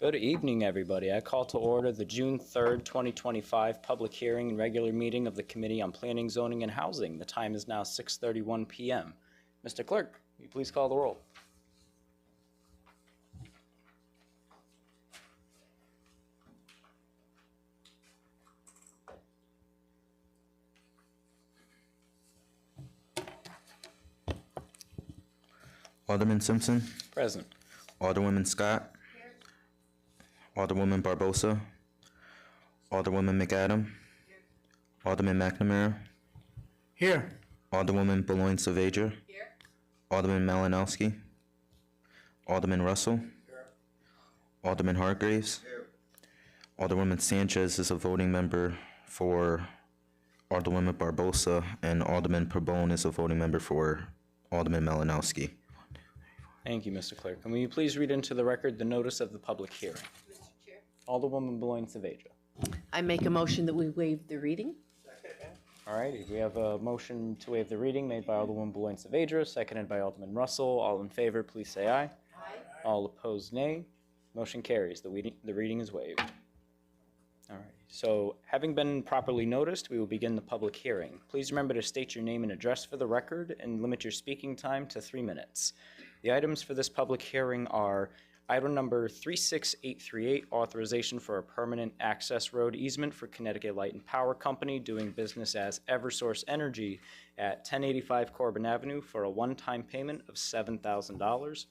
Good evening, everybody. I call to order the June 3rd, 2025 public hearing and regular meeting of the Committee on Planning, Zoning, and Housing. The time is now 6:31 p.m. Mr. Clerk, will you please call the roll? Alderman Simpson. Present. Alderwoman Scott. Here. Alderwoman Barbosa. Alderwoman McAdam. Here. Alderman McNamara. Here. Alderwoman Boulogne Saavedra. Here. Alderman Malinowski. Alderman Russell. Here. Alderman Hargraves. Here. Alderwoman Sanchez is a voting member for Alderwoman Barbosa, and Alderman Pabon is a voting member for Alderman Malinowski. Thank you, Mr. Clerk. And will you please read into the record the notice of the public hearing? Mr. Chair. Alderwoman Boulogne Saavedra. I make a motion that we waive the reading. All righty, we have a motion to waive the reading made by Alderwoman Boulogne Saavedra, seconded by Alderman Russell. All in favor, please say aye. Aye. All opposed, nay. Motion carries. The reading is waived. All right. So, having been properly noticed, we will begin the public hearing. Please remember to state your name and address for the record and limit your speaking time to 3 minutes. The items for this public hearing are item number 36838, authorization for a permanent access road easement for Connecticut Light and Power Company doing business as Eversource Energy at 1085 Corbin Avenue for a one-time payment of $7,000.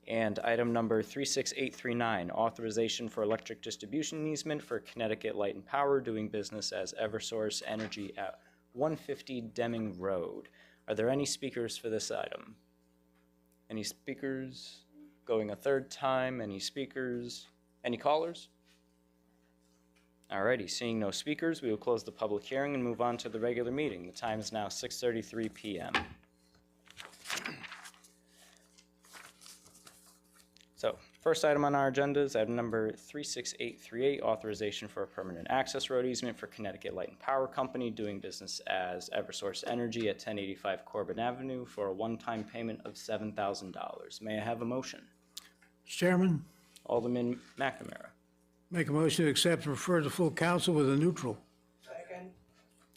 And item number 36839, authorization for electric distribution easement for Connecticut Light and Power doing business as Eversource Energy at 150 Deming Road. Are there any speakers for this item? Any speakers? Going a third time? Any speakers? Any callers? Alrighty, seeing no speakers, we will close the public hearing and move on to the regular meeting. The time is now 6:33 p.m. So, first item on our agenda is item number 36838, authorization for a permanent access road easement for Connecticut Light and Power Company doing business as Eversource Energy at 1085 Corbin Avenue for a one-time payment of $7,000. May I have a motion? Mr. Chairman, Alderman McNamara. make a motion to accept and refer to full council with a neutral.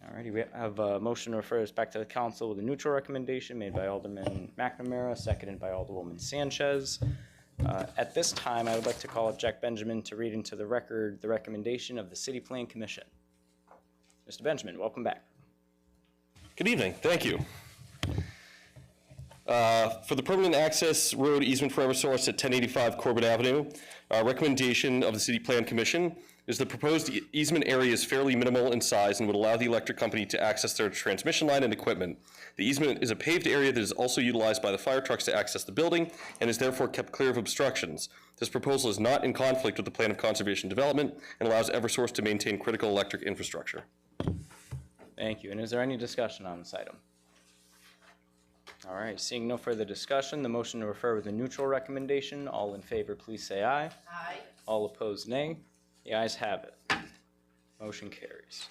Alrighty, we have a motion to refer this back to the council with a neutral recommendation made by Alderman McNamara, seconded by Alderwoman Sanchez. At this time, I would like to call up Jack Benjamin to read into the record the recommendation of the City Plan Commission. Mr. Benjamin, welcome back. Good evening. Thank you. For the permanent access road easement for Eversource at 1085 Corbin Avenue, our recommendation of the City Plan Commission is the proposed easement area is fairly minimal in size and would allow the electric company to access their transmission line and equipment. The easement is a paved area that is also utilized by the fire trucks to access the building and is therefore kept clear of obstructions. This proposal is not in conflict with the Plan of Conservation Development and allows Eversource to maintain critical electric infrastructure. Thank you. And is there any discussion on this item? All right, seeing no further discussion, the motion to refer with a neutral recommendation. All in favor, please say aye. Aye. All opposed, nay. The ayes have it. Motion carries.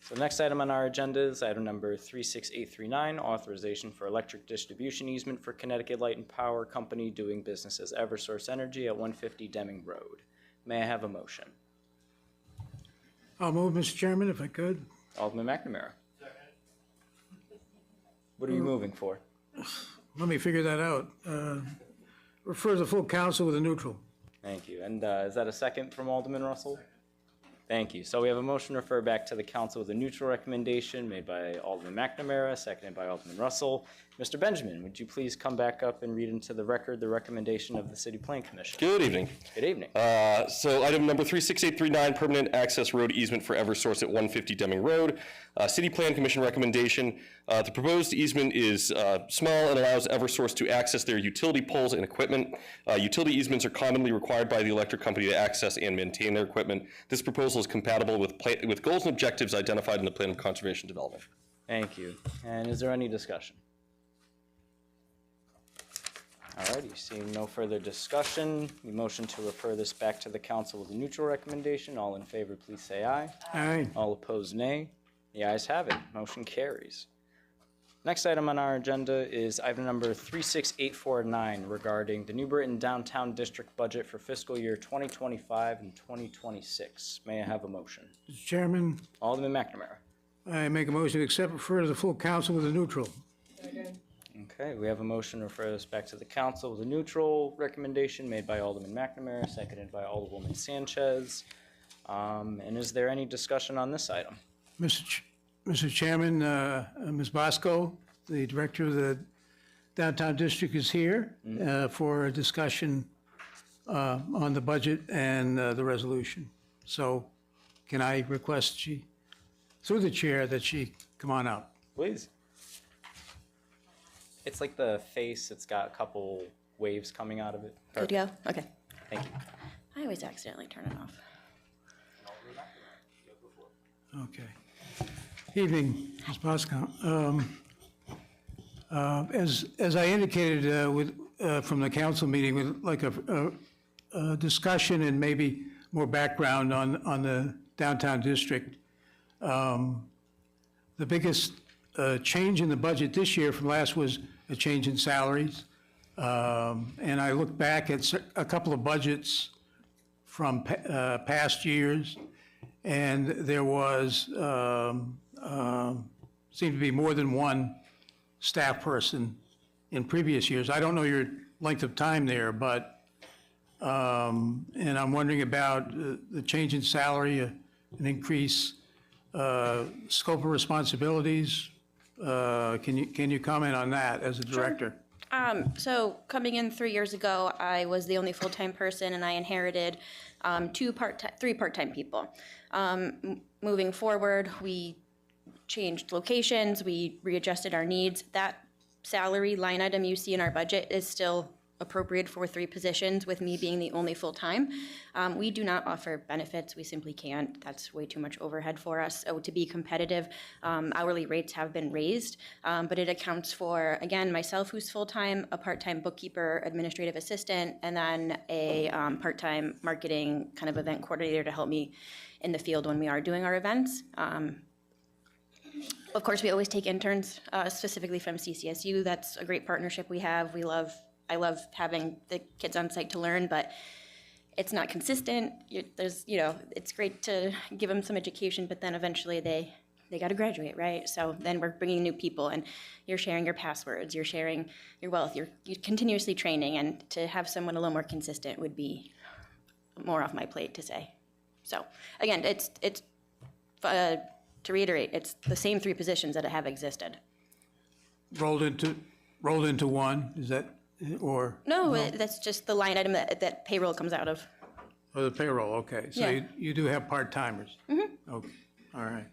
So the next item on our agenda is item number 36839, authorization for electric distribution easement for Connecticut Light and Power Company doing business as Eversource Energy at 150 Deming Road. May I have a motion? I'll move, Mr. Chairman, if I could. Alderman McNamara. What are you moving for? Let me figure that out. Refer to full council with a neutral. Thank you. And is that a second from Alderman Russell? Thank you. So we have a motion to refer back to the council with a neutral recommendation made by Alderman McNamara, seconded by Alderman Russell. Mr. Benjamin, would you please come back up and read into the record the recommendation of the City Plan Commission? Good evening. Good evening. So item number 36839, permanent access road easement for Eversource at 150 Deming Road. City Plan Commission recommendation. The proposed easement is small and allows Eversource to access their utility poles and equipment. Utility easements are commonly required by the electric company to access and maintain their equipment. This proposal is compatible with goals and objectives identified in the Plan of Conservation Development. Thank you. And is there any discussion? Alrighty, seeing no further discussion, we motion to refer this back to the council with a neutral recommendation. All in favor, please say aye. Aye. All opposed, nay. The ayes have it. Motion carries. Next item on our agenda is item number 36849 regarding the New Britain Downtown District budget for fiscal year 2025 and 2026. May I have a motion? Mr. Chairman, Alderman McNamara. I make a motion to accept, refer to the full council with a neutral. Okay, we have a motion to refer this back to the council with a neutral recommendation made by Alderman McNamara, seconded by Alderwoman Sanchez. And is there any discussion on this item? Mr. Chairman, Ms. Bosco, the director of the Downtown District, is here for a discussion on the budget and the resolution. So can I request she, through the chair, that she come on up? Please. It's like the face, it's got a couple waves coming out of it. Good to go? Okay. Thank you. I always accidentally turn it off. Okay. Evening, Ms. Bosco. As I indicated from the council meeting, with like a discussion and maybe more background on the downtown district. The biggest change in the budget this year from last was a change in salaries. And I looked back at a couple of budgets from past years, and there was, seemed to be more than one staff person in previous years. I don't know your length of time there, but, and I'm wondering about the change in salary, an increase, scope of responsibilities. Can you comment on that as a director? So coming in 3 years ago, I was the only full-time person, and I inherited three part-time people. Moving forward, we changed locations, we readjusted our needs. That salary line item you see in our budget is still appropriate for 3 positions, with me being the only full-time. We do not offer benefits, we simply can't. That's way too much overhead for us. So to be competitive, hourly rates have been raised, but it accounts for, again, myself who's full-time, a part-time bookkeeper, administrative assistant, and then a part-time marketing kind of event coordinator to help me in the field when we are doing our events. Of course, we always take interns, specifically from CCSU. That's a great partnership we have. I love having the kids on site to learn, but it's not consistent. It's great to give them some education, but then eventually they got to graduate, right? So then we're bringing new people, and you're sharing your passwords, you're sharing your wealth, you're continuously training, and to have someone a little more consistent would be more off my plate to say. So again, it's to reiterate, it's the same 3 positions that have existed. Rolled into one, is that, or? No, that's just the line item that payroll comes out of. Oh, the payroll, okay. So Yeah. you do have part-timers? Mm-hmm. Okay, all right.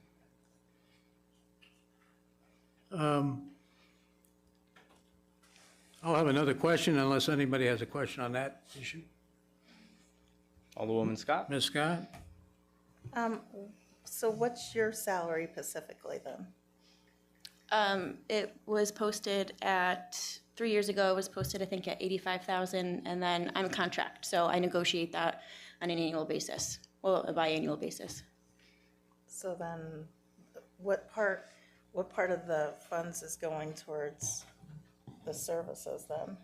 I'll have another question unless anybody has a question on that issue. Alderwoman Scott? Ms. Scott? So what's your salary specifically then? It was posted at 3 years ago. It was posted, I think, at 85,000, and then I'm a contract, so I negotiate that on an annual basis, well, a biannual basis. So then, what part of the funds is going towards the services then?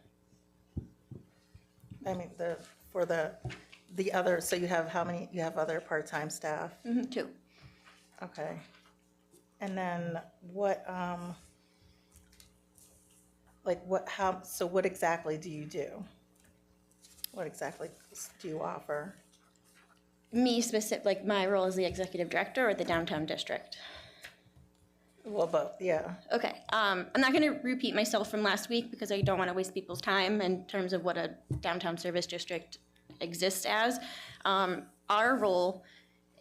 I mean, for the other, so you have how many, you have other part-time staff? 2. Okay. And then what, so what exactly do you do? What exactly do you offer? Me specific, like my role as the executive director or the downtown district? Well, both, yeah. Okay, I'm not going to repeat myself from last week because I don't want to waste people's time in terms of what a downtown service district exists as. Our role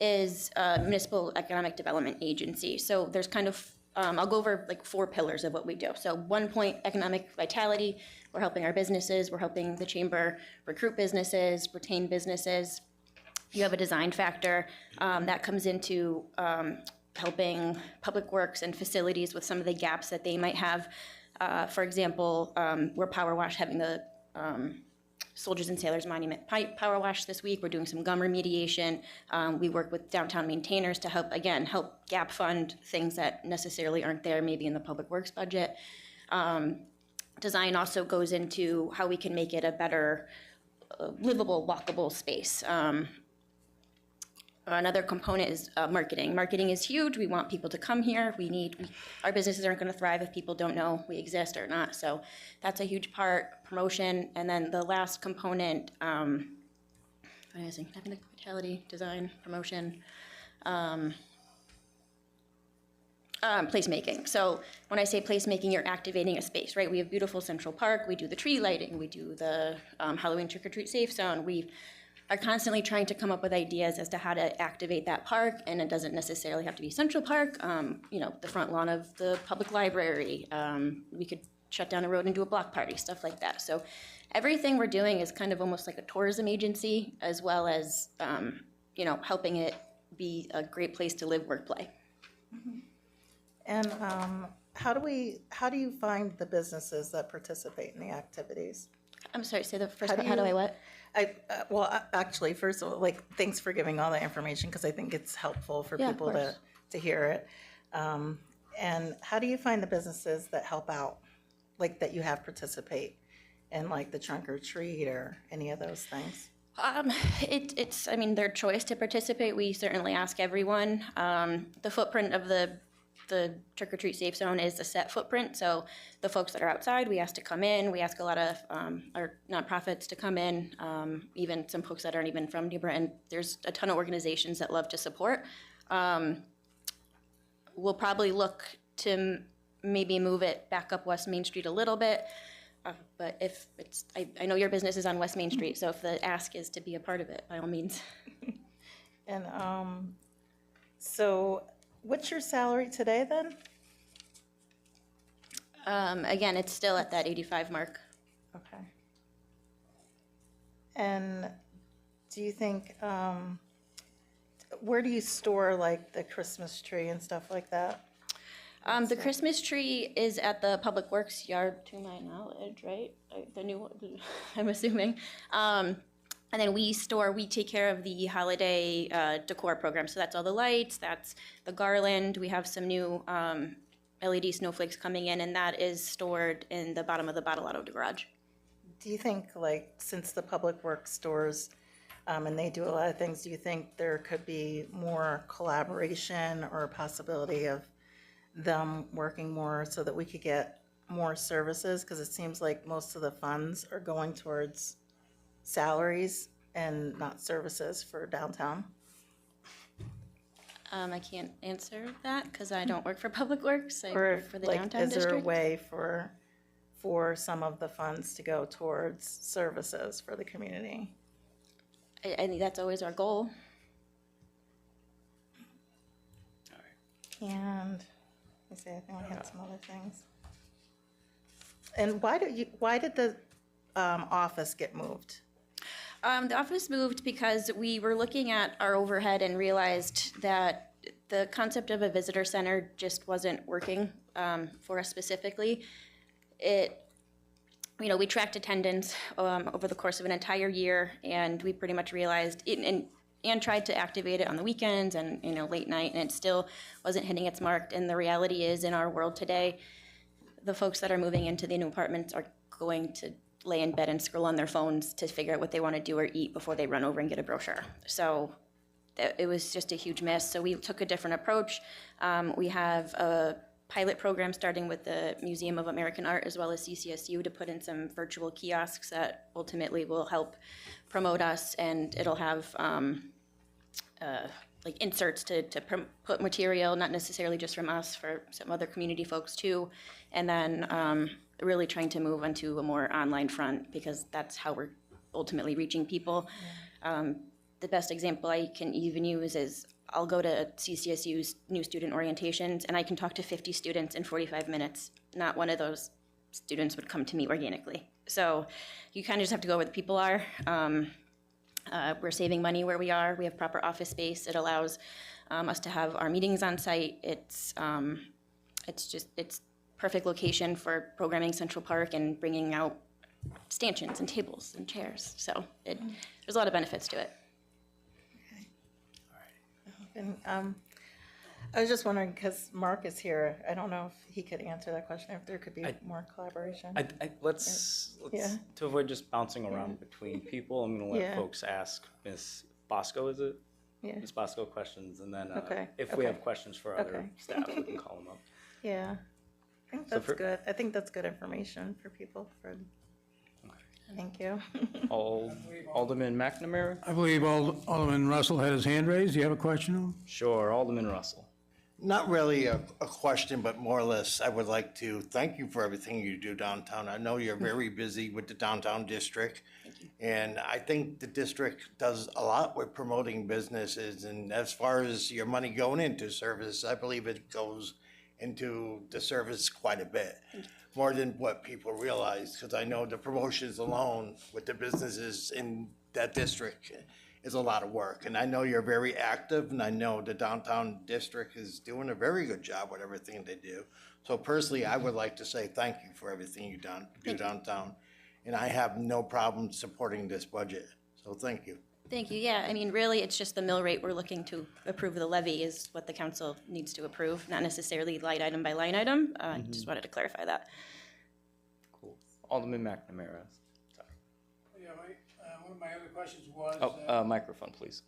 is a municipal economic development agency. So there's kind of, I'll go over like 4 pillars of what we do. So 1 point, economic vitality. We're helping our businesses. We're helping the chamber recruit businesses, retain businesses. You have a design factor that comes into helping public works and facilities with some of the gaps that they might have. For example, we're Power Wash having the Soldiers and Sailors Monument Pipe Power Wash this week. We're doing some gum remediation. We work with downtown maintainers to help gap fund things that necessarily aren't there, maybe in the public works budget. Design also goes into how we can make it a better livable, walkable space. Another component is marketing. Marketing is huge. We want people to come here. Our businesses aren't going to thrive if people don't know we exist or not. So that's a huge part. Promotion, and then the last component, financing, hospitality, design, promotion, placemaking. So when I say placemaking, you're activating a space, right? We have beautiful Central Park. We do the tree lighting. We do the Halloween trick-or-treat safe zone. We are constantly trying to come up with ideas as to how to activate that park, and it doesn't necessarily have to be Central Park. The front lawn of the public library. We could shut down a road and do a block party, stuff like that. So everything we're doing is kind of almost like a tourism agency, as well as helping it be a great place to live, work, play. And how do you find the businesses that participate in the activities? I'm sorry, say the first How part. do How do you- I what? Actually, first of all, thanks for giving all the information, because I think it's helpful for Yeah, of people course. to hear it. And how do you find the businesses that help out, that you have participate in, the trunk or treat or any of those things? It's their choice to participate. We certainly ask everyone. The footprint of the trick-or-treat safe zone is a set footprint, so the folks that are outside, we ask to come in. We ask a lot of our nonprofits to come in, even some folks that aren't even from New Britain. There's a ton of organizations that love to support. We'll probably look to maybe move it back up West Main Street a little bit, but if it's, I know your business is on West Main Street, so if the ask is to be a part of it, by all means. And so what's your salary today then? Again, it's still at that 85 mark. Okay. And do you think, where do you store the Christmas tree and stuff like that? The Christmas tree is at the Public Works yard, to my knowledge, right? The new one, I'm assuming. And then we take care of the holiday decor program. So that's all the lights, that's the garland. We have some new LED snowflakes coming in, and that is stored in the bottom of the Bottle Auto garage. Do you think, since the Public Works stores, and they do a lot of things, do you think there could be more collaboration or a possibility of them working more so that we could get more services? Because it seems like most of the funds are going towards salaries and not services for downtown. I can't answer that because I don't work for Public Works. I Or work for the downtown is there a district. way for some of the funds to go towards services for the community? I think that's always our goal. And, let me see, I think I had some other things. And why did the office get moved? The office moved because we were looking at our overhead and realized that the concept of a visitor center just wasn't working for us specifically. We tracked attendance over the course of an entire year, and we pretty much realized and tried to activate it on the weekends and late night, and it still wasn't hitting its mark. And the reality is, in our world today, the folks that are moving into the new apartments are going to lay in bed and scroll on their phones to figure out what they want to do or eat before they run over and get a brochure. So it was just a huge miss. So we took a different approach. We have a pilot program starting with the Museum of American Art as well as CCSU to put in some virtual kiosks that ultimately will help promote us, and it'll have inserts to put material, not necessarily just from us, for some other community folks too, and then really trying to move onto a more online front because that's how we're ultimately reaching people. The best example I can even use is I'll go to CCSU's new student orientations and I can talk to 50 students in 45 minutes. Not one of those students would come to me organically. So you kind of just have to go where the people are. We're saving money where we are. We have proper office space. It allows us to have our meetings on site. It's perfect location for programming Central Park and bringing out stanchions and tables and chairs. So there's a lot of benefits to it. And I was just wondering, because Mark is here, I don't know if he could answer that question, if there could be more collaboration. Let's Yeah. to avoid just bouncing around between people, I'm gonna let Yeah. folks ask Ms. Bosco, is it? Yeah. Ms. Bosco questions, and then Okay, if we okay. have questions for other Okay. staff, we can call them up. Yeah, I think So that's for- good. I think that's good information for people. Thank you. Alderman McNamara? I believe Alderman Russell had his hand raised. Do you have a question of him? Sure, Alderman Russell. Not really a question, but more or less, I would like to thank you for everything you do downtown. I know you're very busy with the downtown district. And I think the district does a lot with promoting businesses. And as far as your money going into service, I believe it goes into the service quite a bit. More than what people realize, because I know the promotions alone with the businesses in that district is a lot of work. And I know you're very active, and I know the downtown district is doing a very good job with everything they do. So personally, I would like to say thank you for everything you do downtown. And I have no problem supporting this budget, so thank you. Thank you. Yeah, I mean, really, it's just the mill rate we're looking to approve. The levy is what the council needs to approve, not necessarily line item by line item. Just wanted to clarify that. Cool. Alderman McNamara. Sorry. Yeah, one of my other questions was. Oh, microphone, please.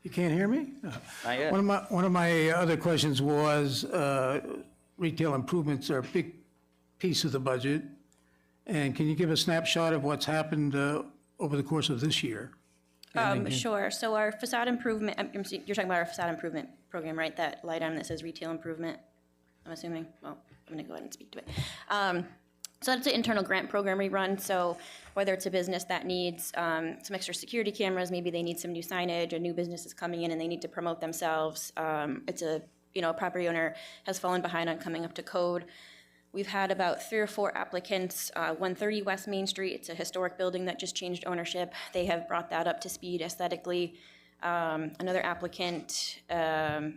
You can't hear me? Not yet. One of my other questions was, retail improvements are a big piece of the budget. And can you give a snapshot of what's happened over the course of this year? Sure. So our facade improvement, you're talking about our facade improvement program, right? That light item that says retail improvement, I'm assuming. Well, I'm going to go ahead and speak to it. So that's an internal grant program we run. So whether it's a business that needs some extra security cameras, maybe they need some new signage, a new business is coming in and they need to promote themselves. It's a property owner has fallen behind on coming up to code. We've had about 3 or 4 applicants, 130 West Main Street. It's a historic building that just changed ownership. They have brought that up to speed aesthetically. Another applicant, right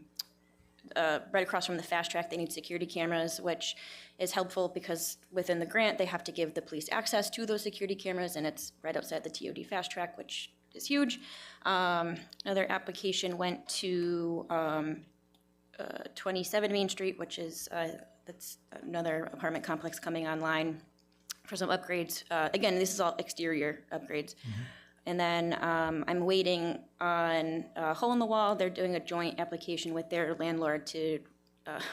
across from the Fast Track, they need security cameras, which is helpful because within the grant, they have to give the police access to those security cameras, and it's right outside the TOD Fast Track, which is huge. Another application went to 27 Main Street, which is that's another apartment complex coming online for some upgrades. Again, this is all exterior upgrades. And then I'm waiting on Hole in the Wall. They're doing a joint application with their landlord to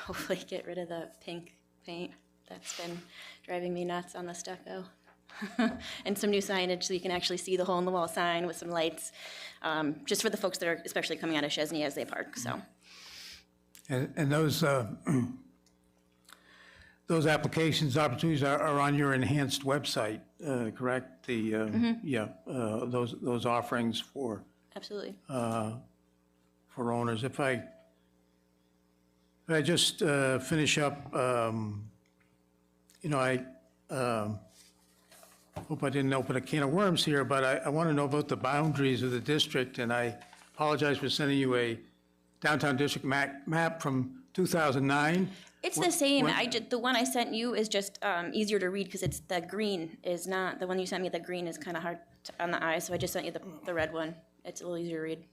hopefully get rid of the pink paint that's been driving me nuts on the stucco. And some new signage so you can actually see the Hole in the Wall sign with some lights, just for the folks that are especially coming out of Chesney as they park, so. And those applications, opportunities are on your enhanced website, correct? Those offerings for Absolutely. owners. If I just finish up, I hope I didn't open a can of worms here, but I want to know about the boundaries of the district, and I apologize for sending you a downtown district map from 2009. It's the same. The one I sent you is just easier to read because it's the green is not, the one you sent me, the green is kind of hard on the eye, so I just sent you the red one. It's a little easier to read.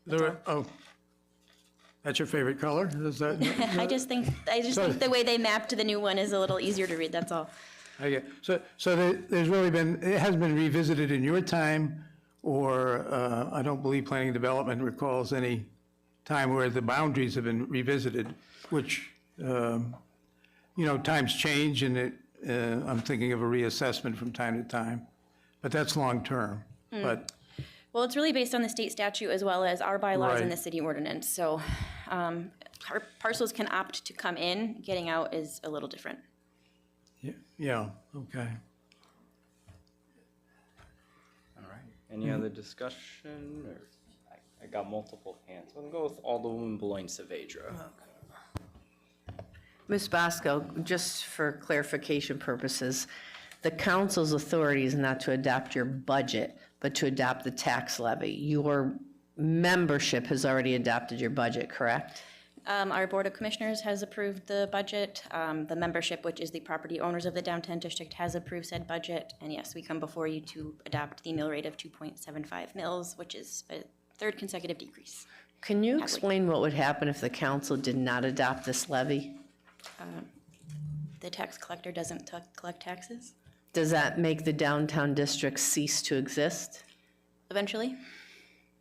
That's your favorite color? Is that? I just think the way they mapped the new one is a little easier to read, that's all. Okay, so there's really been, it hasn't been revisited in your time, or I don't believe planning and development recalls any time where the boundaries have been revisited, which, times change, and I'm thinking of a reassessment from time to time, but that's long-term, but. Well, it's really based on the state statute as well as our bylaws and Right. the city ordinance, so parcels can opt to come in, getting out is a little different. Yeah, okay. All right. Any other discussion? Or I got multiple hands. I'm going to go with Alderwoman Beloin Saavedra. Ms. Bosco, just for clarification purposes, the council's authority is not to adopt your budget, but to adopt the tax levy. Your membership has already adopted your budget, correct? Our Board of Commissioners has approved the budget. The membership, which is the property owners of the downtown district, has approved said budget. And yes, we come before you to adopt the mill rate of 2.75 mils, which is a third consecutive decrease. Can you explain what would happen if the council did not adopt this levy? The tax collector doesn't collect taxes Does that make the downtown district cease to exist? eventually.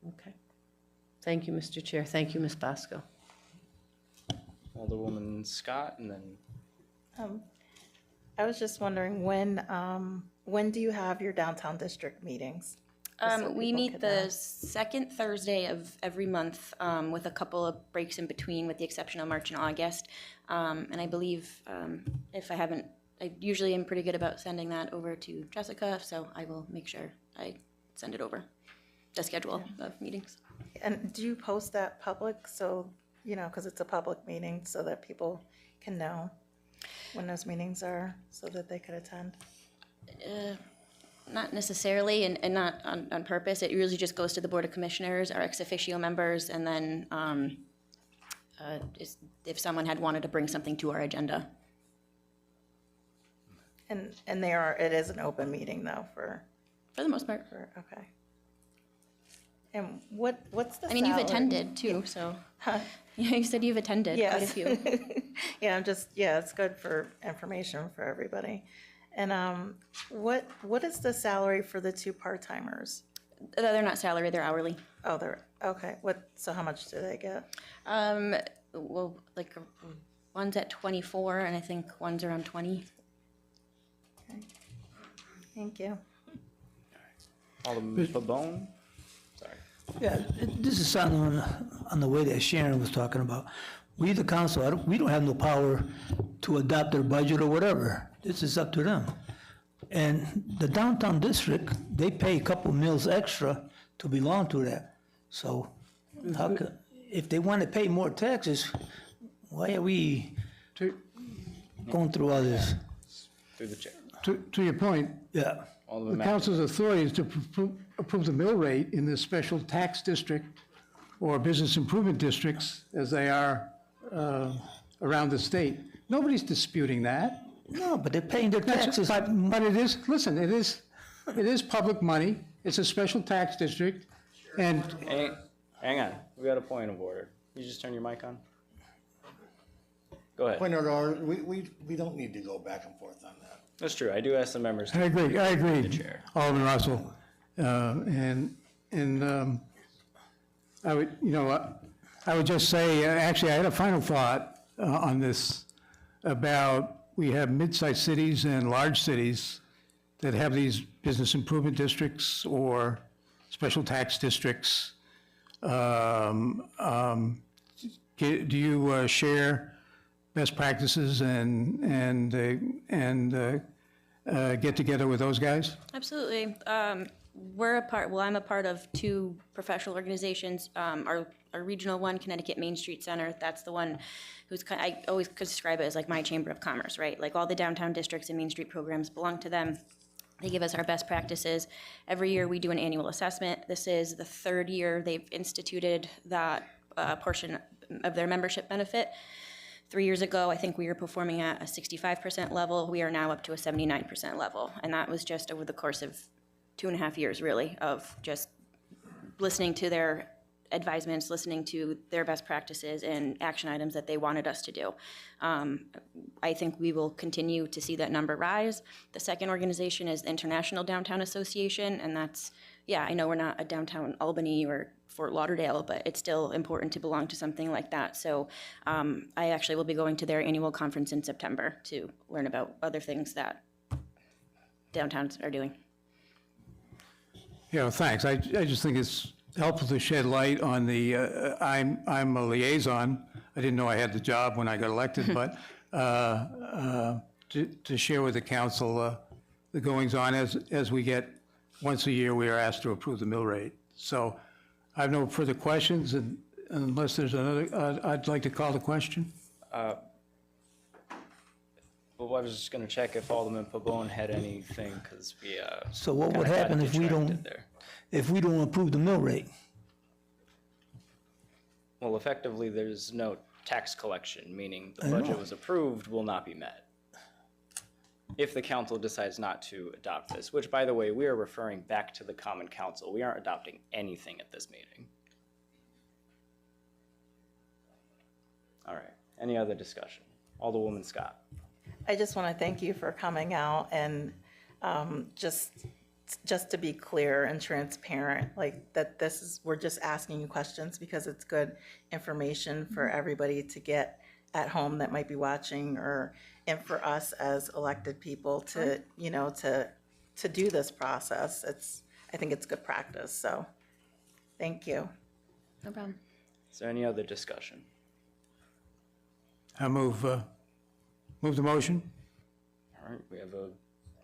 Okay. Thank you, Mr. Chair. Thank you, Ms. Bosco. Alderwoman Scott, and then I was just wondering, when do you have your downtown district meetings? Just so We people meet could the know. second Thursday of every month with a couple of breaks in between, with the exception of March and August. And I believe I usually am pretty good about sending that over to Jessica, so I will make sure I send it over, the schedule of meetings. And do you post that public, so, because it's a public meeting, so that people can know when those meetings are, so that they could attend? Not necessarily, and not on purpose. It usually just goes to the Board of Commissioners, our ex officio members, and then if someone had wanted to bring something to our agenda. And it is an open meeting though for, For the most part. okay. And what's the I mean, you've salary? attended too, so. Yeah, you said you've attended quite a Yes. few. Yeah, it's good for information for everybody. And what is the salary for the two part-timers? They're not salary, they're hourly. Oh, okay, so how much do they get? Well, like, one's at 24, and I think one's around 20. Thank you. Alderman Pabon. Sorry. Yeah, this is something on the way that Sharon was talking about. We, the council, we don't have no power to adopt their budget or whatever. This is up to them. And the downtown district, they pay a couple mills extra to belong to that. So how could, if they want to pay more taxes, why are we going through all this? Through the chair. To your point, Yeah. Alderman the Mackey. council's authority is to approve the mill rate in the special tax district or business improvement districts as they are around the state. Nobody's disputing that. No, but they're paying their taxes. But it is, listen, it is public money. It's a special tax district. And Hang on, we got a point of order. You just turn your mic on? Go ahead. Point of order, we don't need to go back and forth on that. That's true, I do ask the members. I agree, chair. Alderman Russell. And I would, I would just say, actually, I had a final thought on this about, we have mid-sized cities and large cities that have these business improvement districts or special tax districts. Do you share best practices and get together with those guys? Absolutely. I'm a part of two professional organizations. Our regional one, Connecticut Main Street Center, that's the one who's, I always could describe it as like my chamber of commerce, right? Like all the downtown districts and Main Street programs belong to them. They give us our best practices. Every year we do an annual assessment. This is the third year they've instituted that portion of their membership benefit. 3 years ago, I think we were performing at a 65% level. We are now up to a 79% level. And that was just over the course of 2.5 years, really, of just listening to their advisements, listening to their best practices and action items that they wanted us to do. I think we will continue to see that number rise. The second organization is the International Downtown Association, and that's, yeah, I know we're not a downtown Albany or Fort Lauderdale, but it's still important to belong to something like that. So I actually will be going to their annual conference in September to learn about other things that downtowns are doing. Yeah, thanks. I just think it's helpful to shed light on the, I'm a liaison. I didn't know I had the job when I got elected, but to share with the council the goings-on as we get, once a year, we are asked to approve the mill rate. So I have no further questions, and unless there's another, I'd like to call the question. Well, I was just gonna check if Alderman Pabon had anything, because we, So what would kinda got happen if we don't, detracted there. if we don't approve the mill rate? Well, effectively, there's no tax collection, meaning the budget was approved will not be met. If the council decides not to adopt this, which, by the way, we are referring back to the common council. We aren't adopting anything at this meeting. All right, any other discussion? Alderwoman Scott. I just want to thank you for coming out and just to be clear and transparent, like that we're just asking you questions because it's good information for everybody to get at home that might be watching, and for us as elected people to, to do this process. I think it's good practice, so thank you. No problem. Is there any other discussion? I move the motion. All right,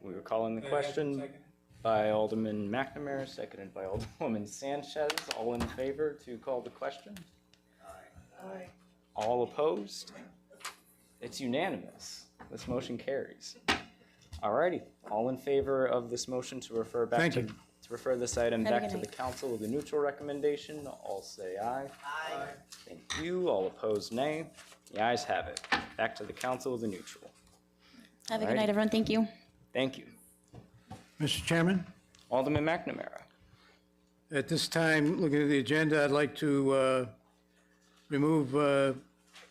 we were calling the question by Alderman McNamara, seconded by Alderwoman Sanchez. All in favor to call the question? Aye. All opposed? It's unanimous. This motion carries. All righty, all in favor of this motion to refer back Thank to, you. to refer this item Have a back good to the night. council with a neutral recommendation, all say aye. Aye. Thank you. All opposed, nay. The ayes have it. Back to the council with a neutral. Have a good Alrighty. night, everyone. Thank you. Thank you. Mr. Chairman, Alderman McNamara. at this time, looking at the agenda, I'd like to remove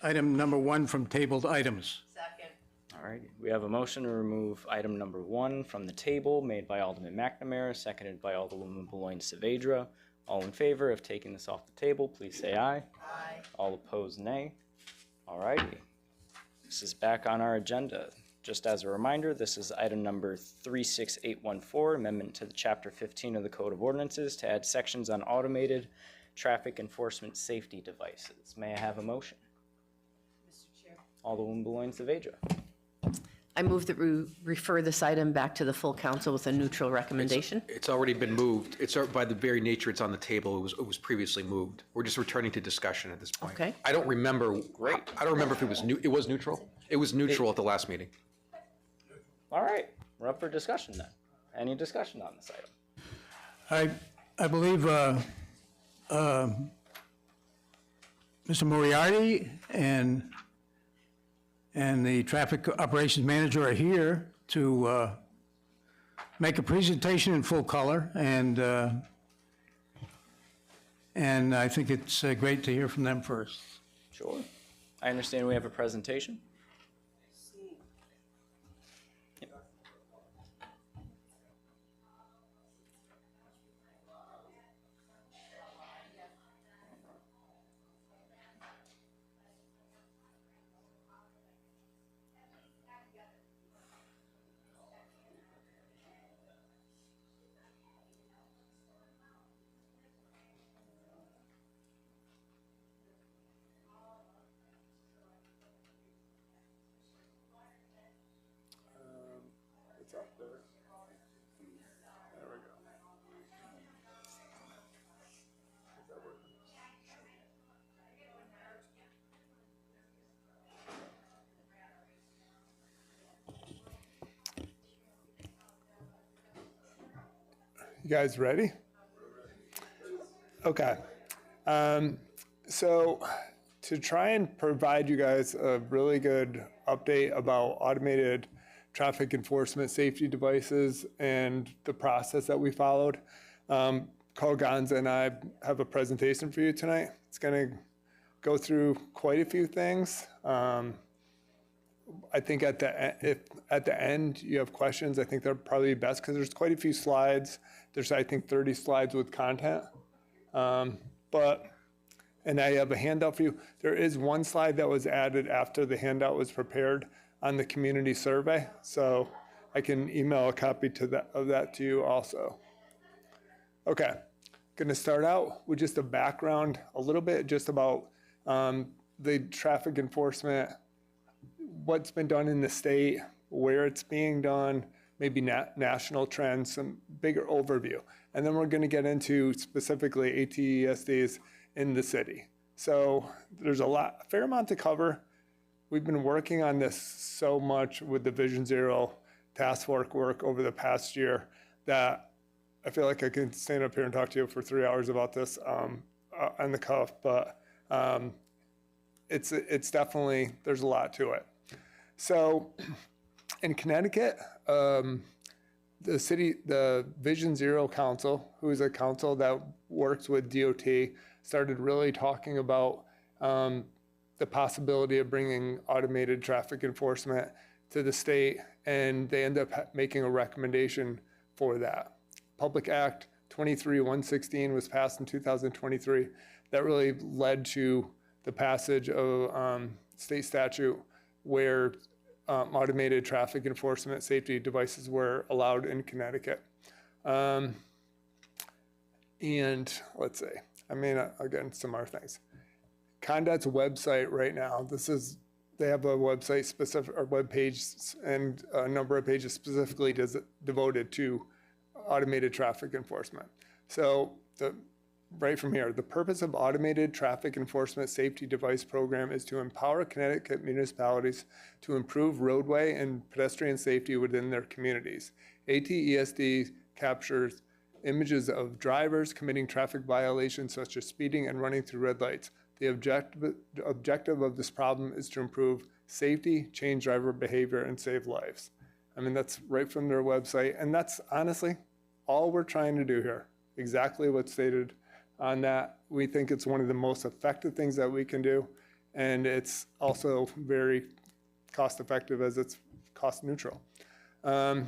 item number 1 from tabled items. All right, we have a motion to remove item number 1 from the table made by Alderman McNamara, seconded by Alderwoman Beloin Saavedra. All in favor of taking this off the table, please say aye. Aye. All opposed, nay. All righty. This is back on our agenda. Just as a reminder, this is item number 36814, amendment to the Chapter 15 of the Code of Ordinances to add sections on automated traffic enforcement safety devices. May I have a motion? Mr. Chair. Alderwoman Beloin Saavedra. I move that we refer this item back to the full council with a neutral recommendation. It's already been moved. By the very nature it's on the table, it was previously moved. We're just returning to discussion at this point. Okay. I don't remember. Great. I don't remember if it was it was neutral? It was neutral at the last meeting. All right, we're up for discussion then. Any discussion on this item? I believe Mr. Moriarty and the traffic operations manager are here to make a presentation in full color, and I think it's great to hear from them first. Sure. I understand we have a presentation. Yep. You guys ready? Okay. So to try and provide you guys a really good update about automated traffic enforcement safety devices and the process that we followed, Carl Gonza and I have a presentation for you tonight. It's going to go through quite a few things. I think if at the end you have questions, I think they're probably best because there's quite a few slides. There's, I think, 30 slides with content. And I have a handout for you. There is one slide that was added after the handout was prepared on the community survey. So I can email a copy of that to you also. Okay, going to start out with just a background, a little bit just about the traffic enforcement, what's been done in the state, where it's being done, maybe national trends, some bigger overview. And then we're going to get into specifically ATESDs in the city. So there's a fair amount to cover. We've been working on this so much with the Vision Zero task force work over the past year that I feel like I can stand up here and talk to you for 3 hours about this on the cuff. But it's definitely, there's a lot to it. So in Connecticut, the Vision Zero Council, who is a council that works with DOT, started really talking about the possibility of bringing automated traffic enforcement to the state, and they end up making a recommendation for that. Public Act 23-116 was passed in 2023. That really led to the passage of state statute where automated traffic enforcement safety devices were allowed in Connecticut. And let's see, again, some other things. CONDOT's website right now, they have a website specific, or web page, and a number of pages specifically devoted to automated traffic enforcement. So right from here, the purpose of automated traffic enforcement safety device program is to empower Connecticut municipalities to improve roadway and pedestrian safety within their communities. ATESD captures images of drivers committing traffic violations such as speeding and running through red lights. The objective of this problem is to improve safety, change driver behavior, and save lives. That's right from their website, and that's honestly all we're trying to do here. Exactly what's stated on that. We think it's one of the most effective things that we can do, and it's also very cost effective as it's cost neutral. A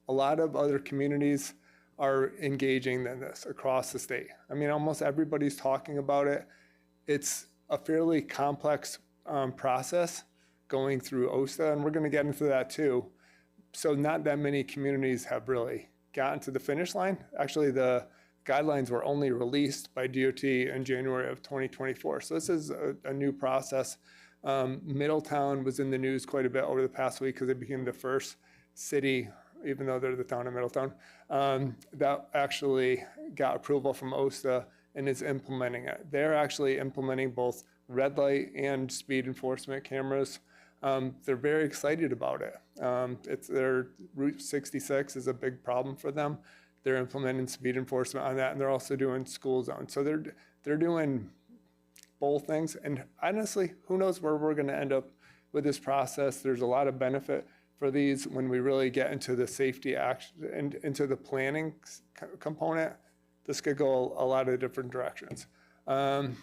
lot of other communities are engaging in this across the state. Almost everybody's talking about it. It's a fairly complex process going through OSTA, and we're going to get into that too. So not that many communities have really gotten to the finish line. Actually, the guidelines were only released by DOT in January of 2024. So this is a new process. Middletown was in the news quite a bit over the past week because they became the first city, even though they're the town of Middletown, that actually got approval from OSTA and is implementing it. They're actually implementing both red light and speed enforcement cameras. They're very excited about it. Their Route 66 is a big problem for them. They're implementing speed enforcement on that, and they're also doing school zones. So they're doing both things. And honestly, who knows where we're going to end up with this process? There's a lot of benefit for these when we really get into the safety action and into the planning component. This could go a lot of different directions. Town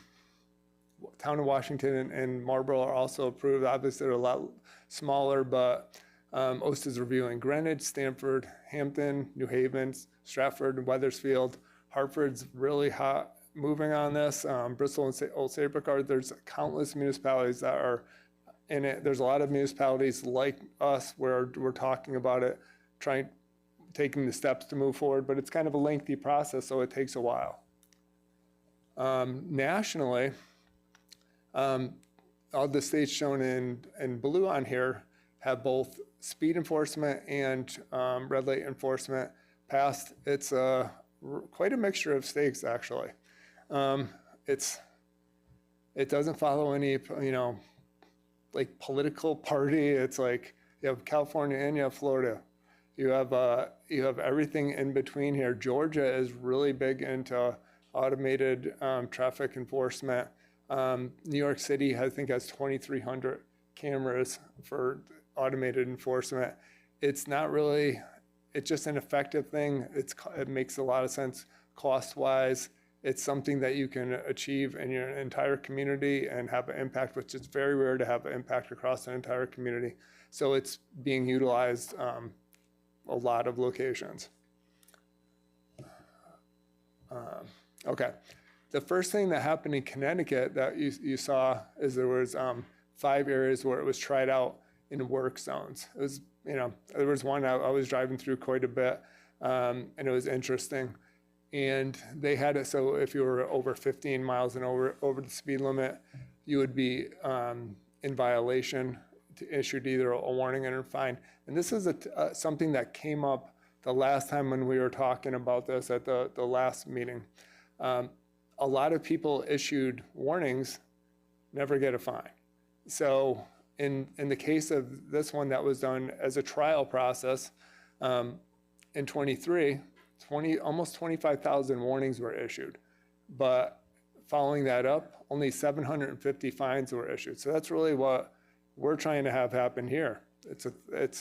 of Washington and Marlborough are also approved. Obviously, they're a lot smaller, but OSTA is reviewing Greenwich, Stamford, Hampton, New Haven, Stratford, and Wethersfield. Hartford's really hot moving on this. Bristol and Old Saybrook there's countless municipalities that are in it. There's a lot of municipalities like us where we're talking about it, taking the steps to move forward, but it's kind of a lengthy process, so it takes a while. Nationally, all the states shown in blue on here have both speed enforcement and red light enforcement passed. It's quite a mixture of states, actually. It doesn't follow any, like political party. It's like you have California and you have Florida. You have everything in between here. Georgia is really big into automated traffic enforcement. New York City, I think, has 2,300 cameras for automated enforcement. It's not really, it's just an effective thing. It makes a lot of sense cost-wise. It's something that you can achieve in your entire community and have an impact, which is very rare to have an impact across an entire community. So it's being utilized a lot of locations. Okay. The first thing that happened in Connecticut that you saw is there was 5 areas where it was tried out in work zones. It was, there was one I was driving through quite a bit, and it was interesting. And they had it so if you were over 15 miles and over the speed limit, you would be in violation, issued either a warning or a fine. And this is something that came up the last time when we were talking about this at the last meeting. A lot of people issued warnings, never get a fine. So in the case of this one that was done as a trial process, in 23, almost 25,000 warnings were issued, but following that up, only 750 fines were issued. So that's really what we're trying to have happen here.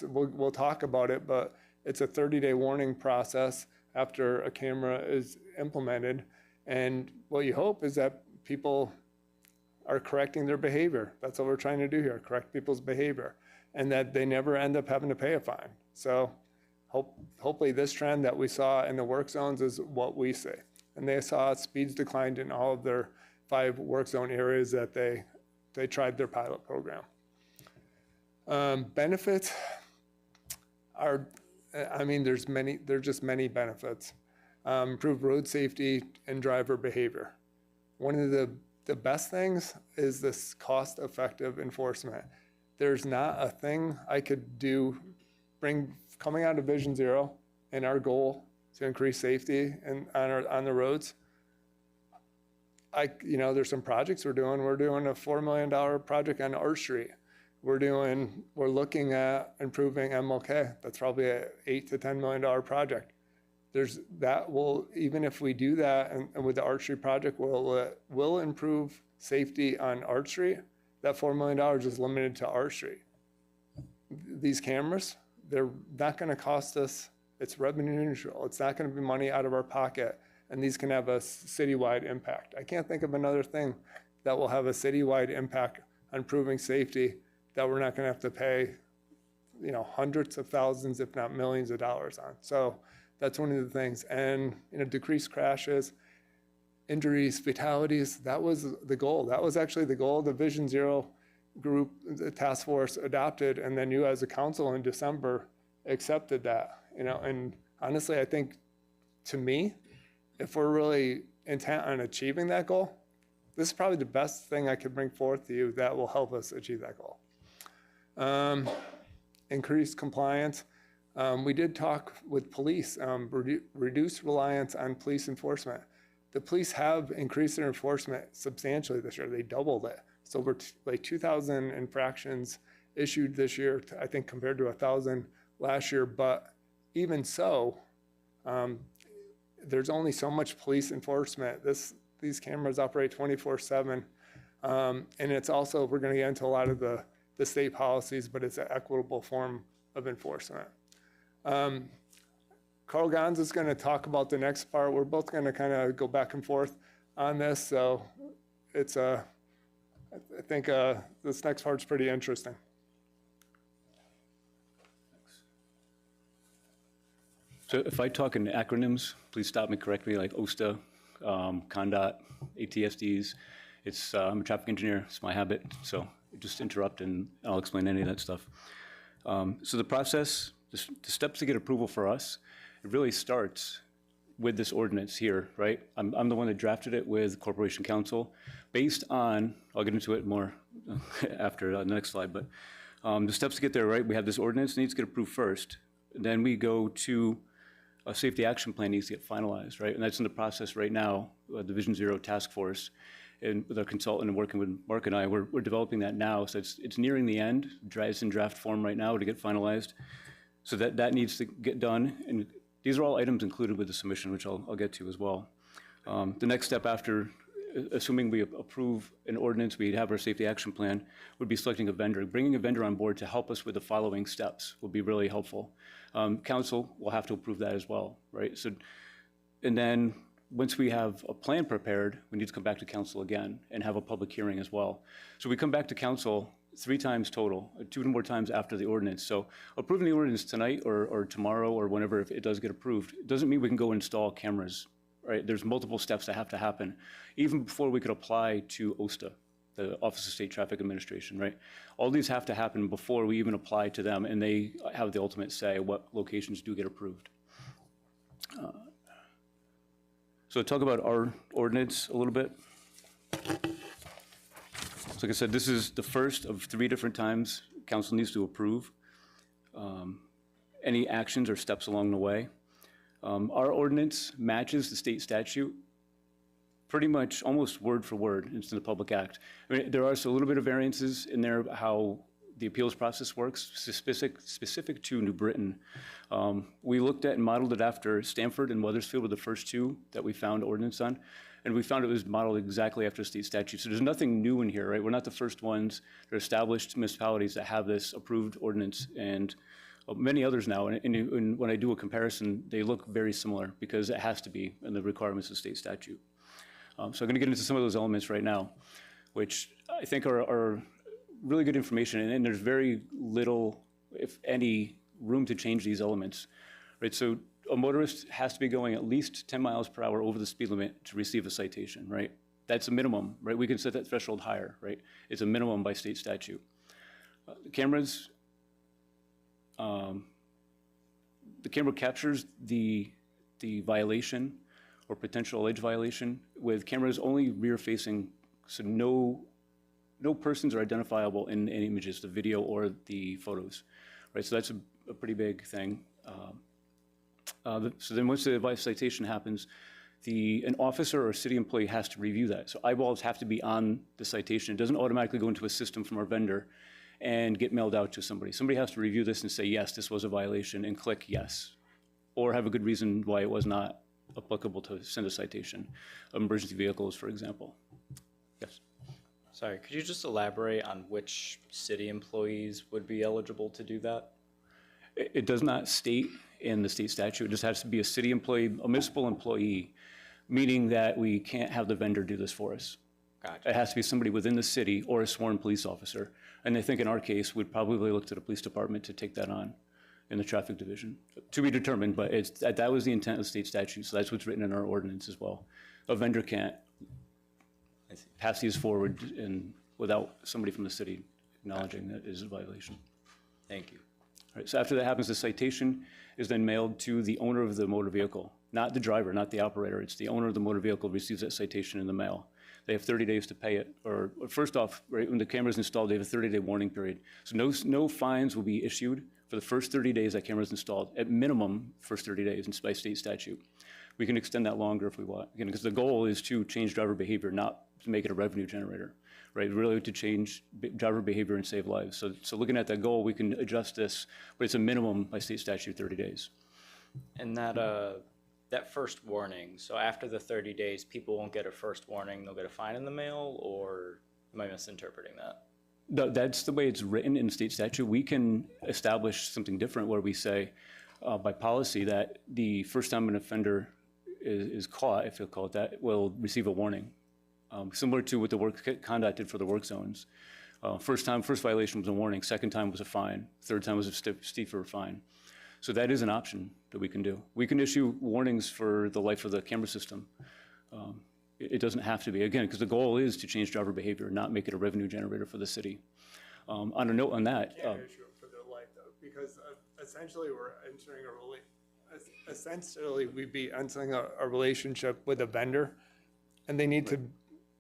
We'll talk about it, but it's a 30-day warning process after a camera is implemented. And what you hope is that people are correcting their behavior. That's what we're trying to do here, correct people's behavior, and that they never end up having to pay a fine. So hopefully this trend that we saw in the work zones is what we see. And they saw speeds declined in all of their 5 work zone areas that they tried their pilot program. Benefits are, I mean, there's just many benefits. Improved road safety and driver behavior. One of the best things is this cost-effective enforcement. There's not a thing I could do coming out of Vision Zero and our goal to increase safety on the roads. There's some projects we're doing. We're doing a $4 million project on Arch Street. We're looking at improving MLK. That's probably a $8 to $10 million project. Even if we do that and with the Arch Street project, will improve safety on Arch Street. That $4 million is limited to Arch Street. These cameras, they're not going to cost us. It's revenue neutral. It's not going to be money out of our pocket, and these can have a citywide impact. I can't think of another thing that will have a citywide impact on improving safety that we're not going to have to pay, hundreds of thousands, if not millions of dollars on. So that's one of the things. And decreased crashes, injuries, fatalities. That was the goal. That was actually the goal the Vision Zero group, the task force adopted, and then you as a council in December accepted that. And honestly, I think, to me, if we're really intent on achieving that goal, this is probably the best thing I could bring forth to you that will help us achieve that goal. Increased compliance. We did talk with police, reduce reliance on police enforcement. The police have increased their enforcement substantially this year. They doubled it. So over 2,000 infractions issued this year, I think, compared to 1,000 last year. But even so, there's only so much police enforcement. These cameras operate 24/7. And it's also, we're going to get into a lot of the state policies, but it's an equitable form of enforcement. Carl Gons is going to talk about the next part. We're both going to kind of go back and forth on this. So I think this next part's pretty interesting. So if I talk in acronyms, please stop me, correct me, like OSTA, CONDOT, ATSDs. I'm a traffic engineer, it's my habit, so just interrupt and I'll explain any of that stuff. So the process, the steps to get approval for us, it really starts with this ordinance here, right? I'm the one that drafted it with Corporation Counsel based on, I'll get into it more after the next slide, but the steps to get there, right? We have this ordinance, it needs to get approved first. Then we go to a safety action plan needs to get finalized, right? And that's in the process right now, the Vision Zero task force, and with our consultant and working with Mark and I, we're developing that now. So it's nearing the end, it's in draft form right now to get finalized. So that needs to get done. And these are all items included with the submission, which I'll get to as well. The next step after, assuming we approve an ordinance, we have our safety action plan, would be selecting a vendor. Bringing a vendor on board to help us with the following steps would be really helpful. Council will have to approve that as well, right? So, and then once we have a plan prepared, we need to come back to council again and have a public hearing as well. So we come back to council 3 times total, 2 more times after the ordinance. So approving the ordinance tonight or tomorrow or whenever, if it does get approved, it doesn't mean we can go install cameras, right? There's multiple steps that have to happen, even before we could apply to OSTA, the Office of State Traffic Administration, right? All these have to happen before we even apply to them, and they have the ultimate say what locations do get approved. So talk about our ordinance a little bit. So like I said, this is the first of 3 different times council needs to approve any actions or steps along the way. Our ordinance matches the state statute pretty much almost word for word. It's in the Public Act. I mean, there are a little bit of variances in there how the appeals process works, specific to New Britain. We looked at and modeled it after Stamford and Weathersfield were the first 2 that we found ordinance on. And we found it was modeled exactly after state statute. So there's nothing new in here, right? We're not the first ones. There are established municipalities that have this approved ordinance, and many others now. And when I do a comparison, they look very similar because it has to be in the requirements of state statute. So I'm going to get into some of those elements right now, which I think are really good information, and there's very little, if any, room to change these elements, right? So a motorist has to be going at least 10 miles per hour over the speed limit to receive a citation, right? That's a minimum, right? We can set that threshold higher, right? It's a minimum by state statute. The cameras, the camera captures the violation or potential alleged violation with cameras only rear facing, so no persons are identifiable in any images, the video or the photos, right? So that's a pretty big thing. So then once the citation happens, an officer or city employee has to review that. So eyeballs have to be on the citation. It doesn't automatically go into a system from our vendor and get mailed out to somebody. Somebody has to review this and say, yes, this was a violation, and click yes, or have a good reason why it was not applicable to send a citation. Emergency vehicles, for example. Yes. Sorry, could you just elaborate on which city employees would be eligible to do that? It does not state in the state statute. It just has to be a city employee, a municipal employee, meaning that we can't have the vendor do this for us. Gotcha. It has to be somebody within the city or a sworn police officer. And I think in our case, we'd probably look to the police department to take that on in the traffic division. To be determined, but that was the intent of the state statute, so that's what's written in our ordinance as well. A vendor can't pass these forward without somebody from the city acknowledging that it is a violation. Thank you. All right, so after that happens, the citation is then mailed to the owner of the motor vehicle, not the driver, not the operator. It's the owner of the motor vehicle receives that citation in the mail. They have 30 days to pay it, or first off, right, when the camera is installed, they have a 30-day warning period. So no fines will be issued for the first 30 days that camera is installed, at minimum, first 30 days by state statute. We can extend that longer if we want, again, because the goal is to change driver behavior, not to make it a revenue generator, right? Really to change driver behavior and save lives. So looking at that goal, we can adjust this, but it's a minimum by state statute, 30 days. And that first warning, so after the 30 days, people won't get a first warning, they'll get a fine in the mail, or am I misinterpreting that? No, that's the way it's written in state statute. We can establish something different where we say by policy that the first time an offender is caught, if you'll call it that, will receive a warning. Similar to what the work conduct did for the work zones. First violation was a warning, second time was a fine, third time was a steeper fine. So that is an option that we can do. We can issue warnings for the life of the camera system. It doesn't have to be, again, because the goal is to change driver behavior, not make it a revenue generator for the city. On a note on that. Can't issue it for their life though, because essentially we'd be entering a relationship with a vendor, and they need to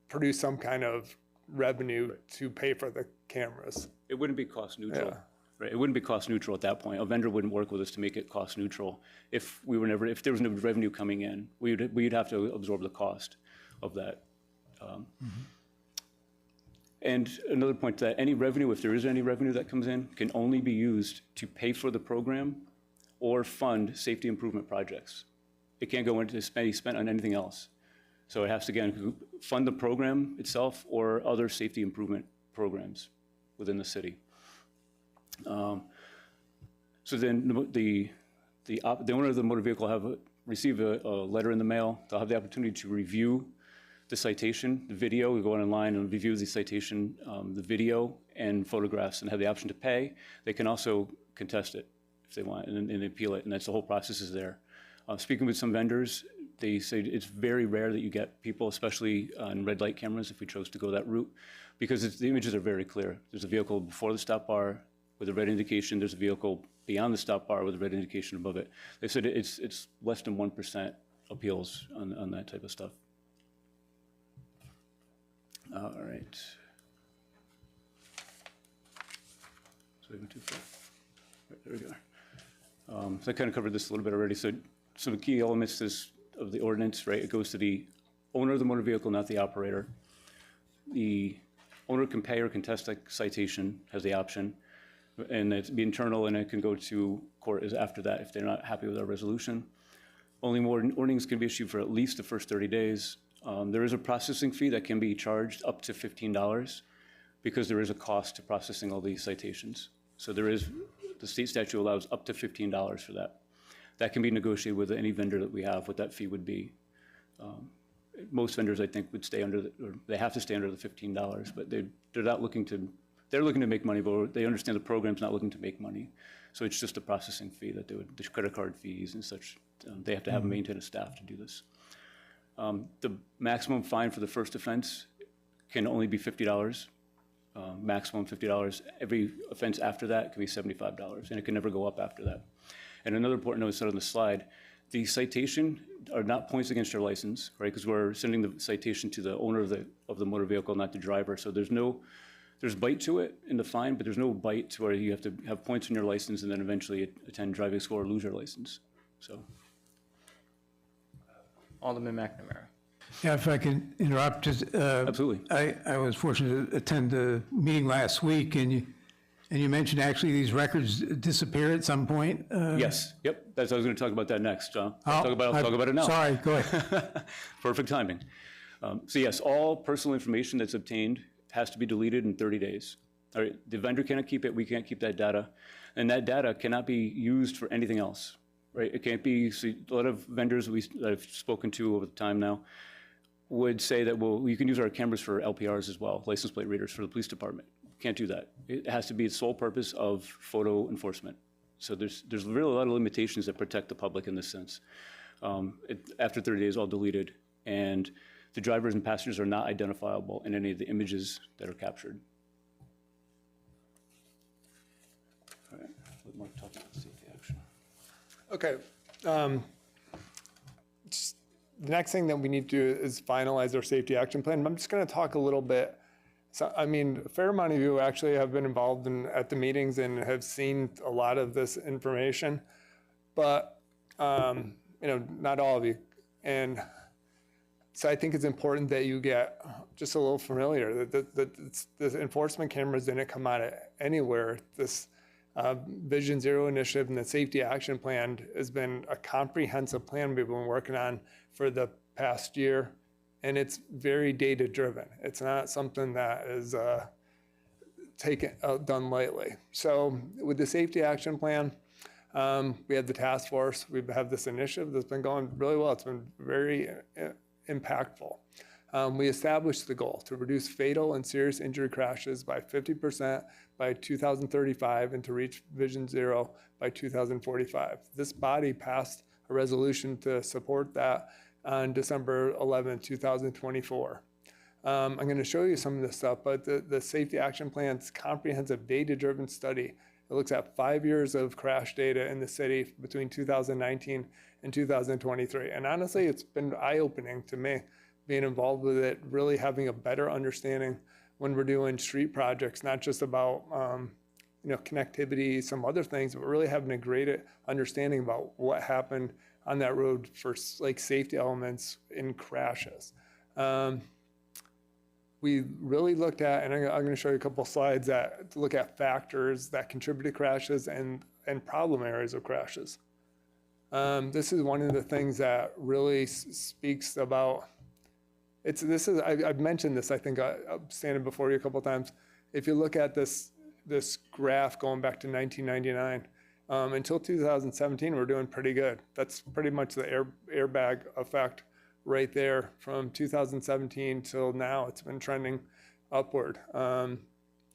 produce some kind of revenue to pay for the cameras. It wouldn't be cost neutral. Yeah. Right? It wouldn't be cost neutral at that point. A vendor wouldn't work with us to make it cost neutral. If there was no revenue coming in, we'd have to absorb the cost of that. And another point that any revenue, if there is any revenue that comes in, can only be used to pay for the program or fund safety improvement projects. It can't go into be spent on anything else. So it has to, again, fund the program itself or other safety improvement programs within the city. So then the owner of the motor vehicle receive a letter in the mail. They'll have the opportunity to review the citation, the video. We go online and review the citation, the video and photographs, and have the option to pay. They can also contest it if they want and appeal it, and that's the whole process is there. Speaking with some vendors, they say it's very rare that you get people, especially on red light cameras, if we chose to go that route, because the images are very clear. There's a vehicle before the stop bar with a red indication. There's a vehicle beyond the stop bar with a red indication above it. They said it's less than 1% appeals on that type of stuff. All right. So we went too far. Right, there we go. So I kind of covered this a little bit already. So some key elements of the ordinance, right? It goes to the owner of the motor vehicle, not the operator. The owner can pay or contest a citation, has the option, and it's be internal, and it can go to court after that if they're not happy with our resolution. Only warnings can be issued for at least the first 30 days. There is a processing fee that can be charged up to $15 because there is a cost to processing all these citations. So there is, the state statute allows up to $15 for that. That can be negotiated with any vendor that we have, what that fee would be. Most vendors, I think, would stay under, or they have to stay under the $15, but they're not looking to, they're looking to make money, but they understand the program's not looking to make money. So it's just a processing fee that they would, the credit card fees and such, they have to have maintain a staff to do this. The maximum fine for the first offense can only be $50, maximum $50. Every offense after that can be $75, and it can never go up after that. And another important note is on the slide, the citation are not points against your license, right? Because we're sending the citation to the owner of the motor vehicle, not the driver. So there's bite to it in the fine, but there's no bite to where you have to have points on your license and then eventually attend driving school or lose your license. So. Alderman McNamara. Yeah, if I can interrupt, just, Absolutely. I was fortunate to attend the meeting last week, and you mentioned actually these records disappear at some point. Yes, yep, I was going to talk about that next. I'll talk about it now. Sorry, go ahead. Perfect timing. So yes, all personal information that's obtained has to be deleted in 30 days. All right, the vendor cannot keep it, we can't keep that data, and that data cannot be used for anything else, right? It can't be, so a lot of vendors that I've spoken to over the time now would say that, well, you can use our cameras for LPRs as well, license plate readers for the police department. Can't do that. It has to be the sole purpose of photo enforcement. So there's really a lot of limitations that protect the public in this sense. After 30 days, all deleted, and the drivers and passengers are not identifiable in any of the images that are captured. All right, let Mark talk about safety action. Okay. The next thing that we need to do is finalize our safety action plan. I'm just going to talk a little bit. So, I mean, a fair amount of you actually have been involved at the meetings and have seen a lot of this information, but not all of you. And so I think it's important that you get just a little familiar. The enforcement cameras didn't come out of anywhere. This Vision Zero initiative and the safety action plan has been a comprehensive plan we've been working on for the past year, and it's very data driven. It's not something that is done lightly. So with the safety action plan, we have the task force. We have this initiative that's been going really well. It's been very impactful. We established the goal to reduce fatal and serious injury crashes by 50% by 2035 and to reach Vision Zero by 2045. This body passed a resolution to support that on December 11, 2024. I'm going to show you some of this stuff, but the Safety Action Plan's comprehensive data-driven study, it looks at 5 years of crash data in the city between 2019 and 2023. And honestly, it's been eye-opening to me being involved with it, really having a better understanding when we're doing street projects, not just about connectivity, some other things, but really having a great understanding about what happened on that road for like safety elements in crashes. We really looked at, and I'm going to show you a couple slides that look at factors that contribute to crashes and problem areas of crashes. This is one of the things that really speaks about. I've mentioned this. I think I'm standing before you a couple of times. If you look at this graph going back to 1999 until 2017, we're doing pretty good. That's pretty much the airbag effect right there from 2017 till now. It's been trending upward.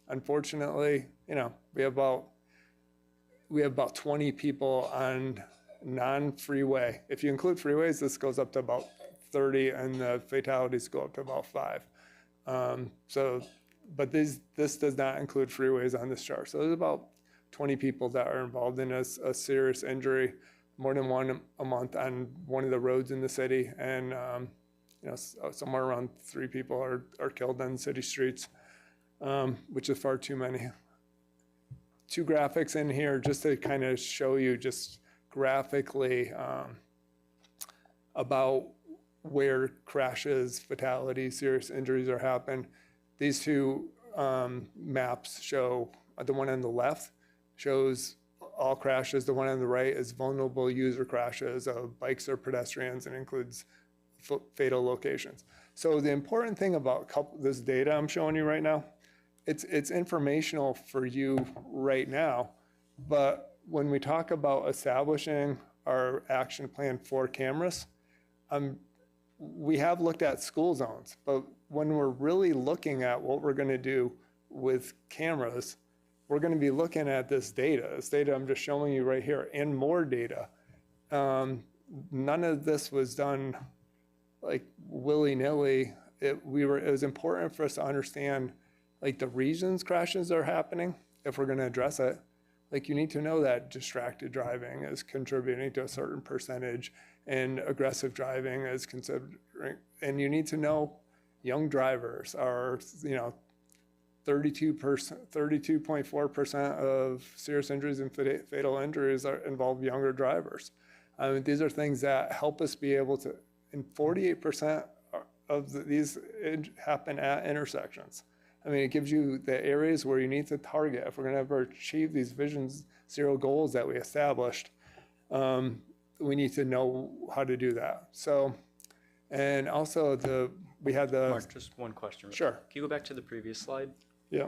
Unfortunately, we have about 20 people on non-freeway. If you include freeways, this goes up to about 30, and the fatalities go up to about 5. But this does not include freeways on this chart. So there's about 20 people that are involved in a serious injury, more than one a month on one of the roads in the city, and somewhere around 3 people are killed on city streets, which is far too many. 2 graphics in here just to kind of show you just graphically about where crashes, fatalities, serious injuries are happening. These 2 maps show, the one on the left shows all crashes. The one on the right is vulnerable user crashes of bikes or pedestrians, and includes fatal locations. So the important thing about this data I'm showing you right now, it's informational for you right now, but when we talk about establishing our action plan for cameras, we have looked at school zones, but when we're really looking at what we're going to do with cameras, we're going to be looking at this data I'm just showing you right here, and more data. None of this was done like willy-nilly. It was important for us to understand like the reasons crashes are happening if we're going to address it. Like you need to know that distracted driving is contributing to a certain percentage and aggressive driving is considering, and you need to know young drivers are, 32.4% of serious injuries and fatal injuries involve younger drivers. These are things that help us be able to, and 48% of these happen at intersections. It gives you the areas where you need to target. If we're going to ever achieve these Vision Zero goals that we established, we need to know how to do that. So, and also we had the... Mark, just one question. Sure. Can you go back to the previous slide? Yeah.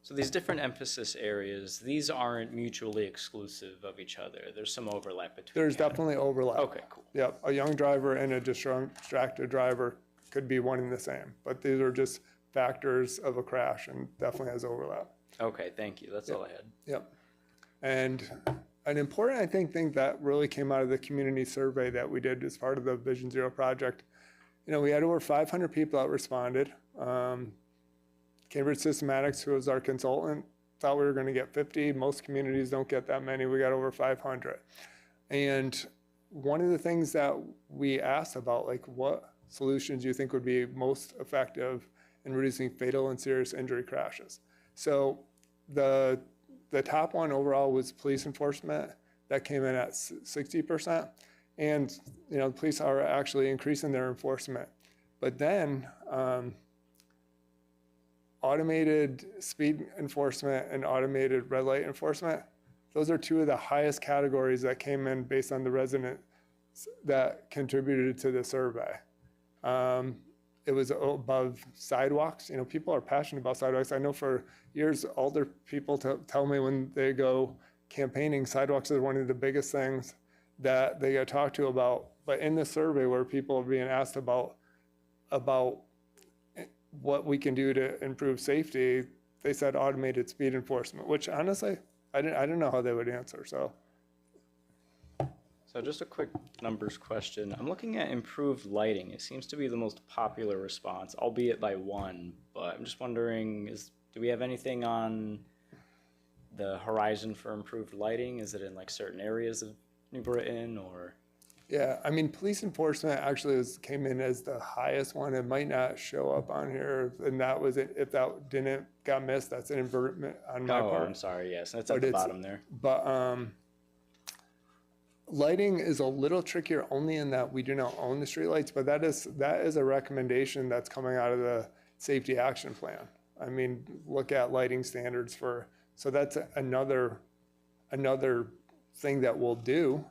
So these different emphasis areas, these aren't mutually exclusive of each other. There's some overlap between There's them. definitely overlap. Okay, cool. Yeah, a young driver and a distracted driver could be one and the same, but these are just factors of a crash and definitely has overlap. Okay, thank you. That's all I had. Yep. And an important, I think that really came out of the community survey that we did as part of the Vision Zero project. We had over 500 people that responded. Cambridge Systematics, who was our consultant, thought we were going to get 50. Most communities don't get that many. We got over 500. And one of the things that we asked about, like, what solutions you think would be most effective in reducing fatal and serious injury crashes. So the top one overall was police enforcement. That came in at 60%. And, the police are actually increasing their enforcement. But then automated speed enforcement and automated red light enforcement, those are two of the highest categories that came in based on the residents that contributed to the survey. It was above sidewalks. People are passionate about sidewalks. I know for years, older people tell me when they go campaigning, sidewalks are one of the biggest things that they get talked to about. But in the survey where people are being asked about what we can do to improve safety, they said automated speed enforcement, which honestly, I didn't know how they would answer, so. So just a quick numbers question. I'm looking at improved lighting. It seems to be the most popular response, albeit by one, but I'm just wondering, do we have anything on the horizon for improved lighting? Is it in like certain areas of New Britain or? Yeah, police enforcement actually came in as the highest one. It might not show up on here, and that was it. If that got missed, that's an invertment on my part. Oh, I'm sorry. Yes, that's at the bottom there. But lighting is a little trickier, only in that we do not own the streetlights. But that is a recommendation that's coming out of the safety action plan. Look at lighting standards for. So that's another thing that we'll do.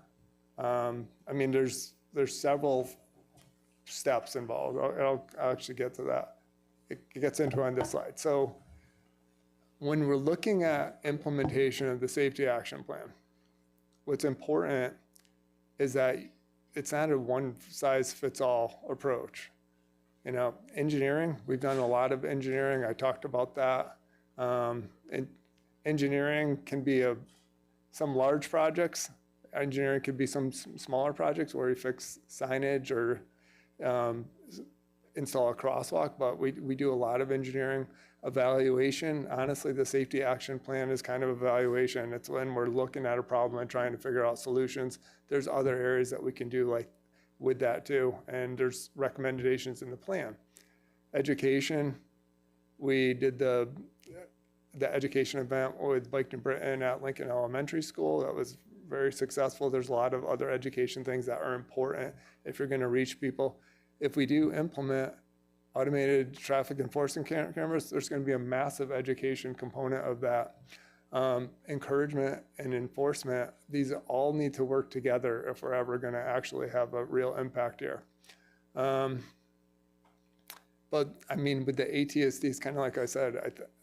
There's several steps involved. I'll actually get to that. It gets into on this slide. So when we're looking at implementation of the safety action plan, what's important is that it's not a one-size-fits-all approach. Engineering, we've done a lot of engineering. I talked about that. And engineering can be some large projects. Engineering could be some smaller projects where we fix signage or install a crosswalk, but we do a lot of engineering. Evaluation, honestly, the safety action plan is kind of evaluation. It's when we're looking at a problem and trying to figure out solutions. There's other areas that we can do like with that too, and there's recommendations in the plan. Education, we did the education event with Bike New Britain at Lincoln Elementary School. That was very successful. There's a lot of other education things that are important if you're going to reach people. If we do implement automated traffic enforcement cameras, there's going to be a massive education component of that. encouragement and enforcement, these all need to work together if we're ever going to actually have a real impact here. But I mean, with the ATSDs, kind of like I said,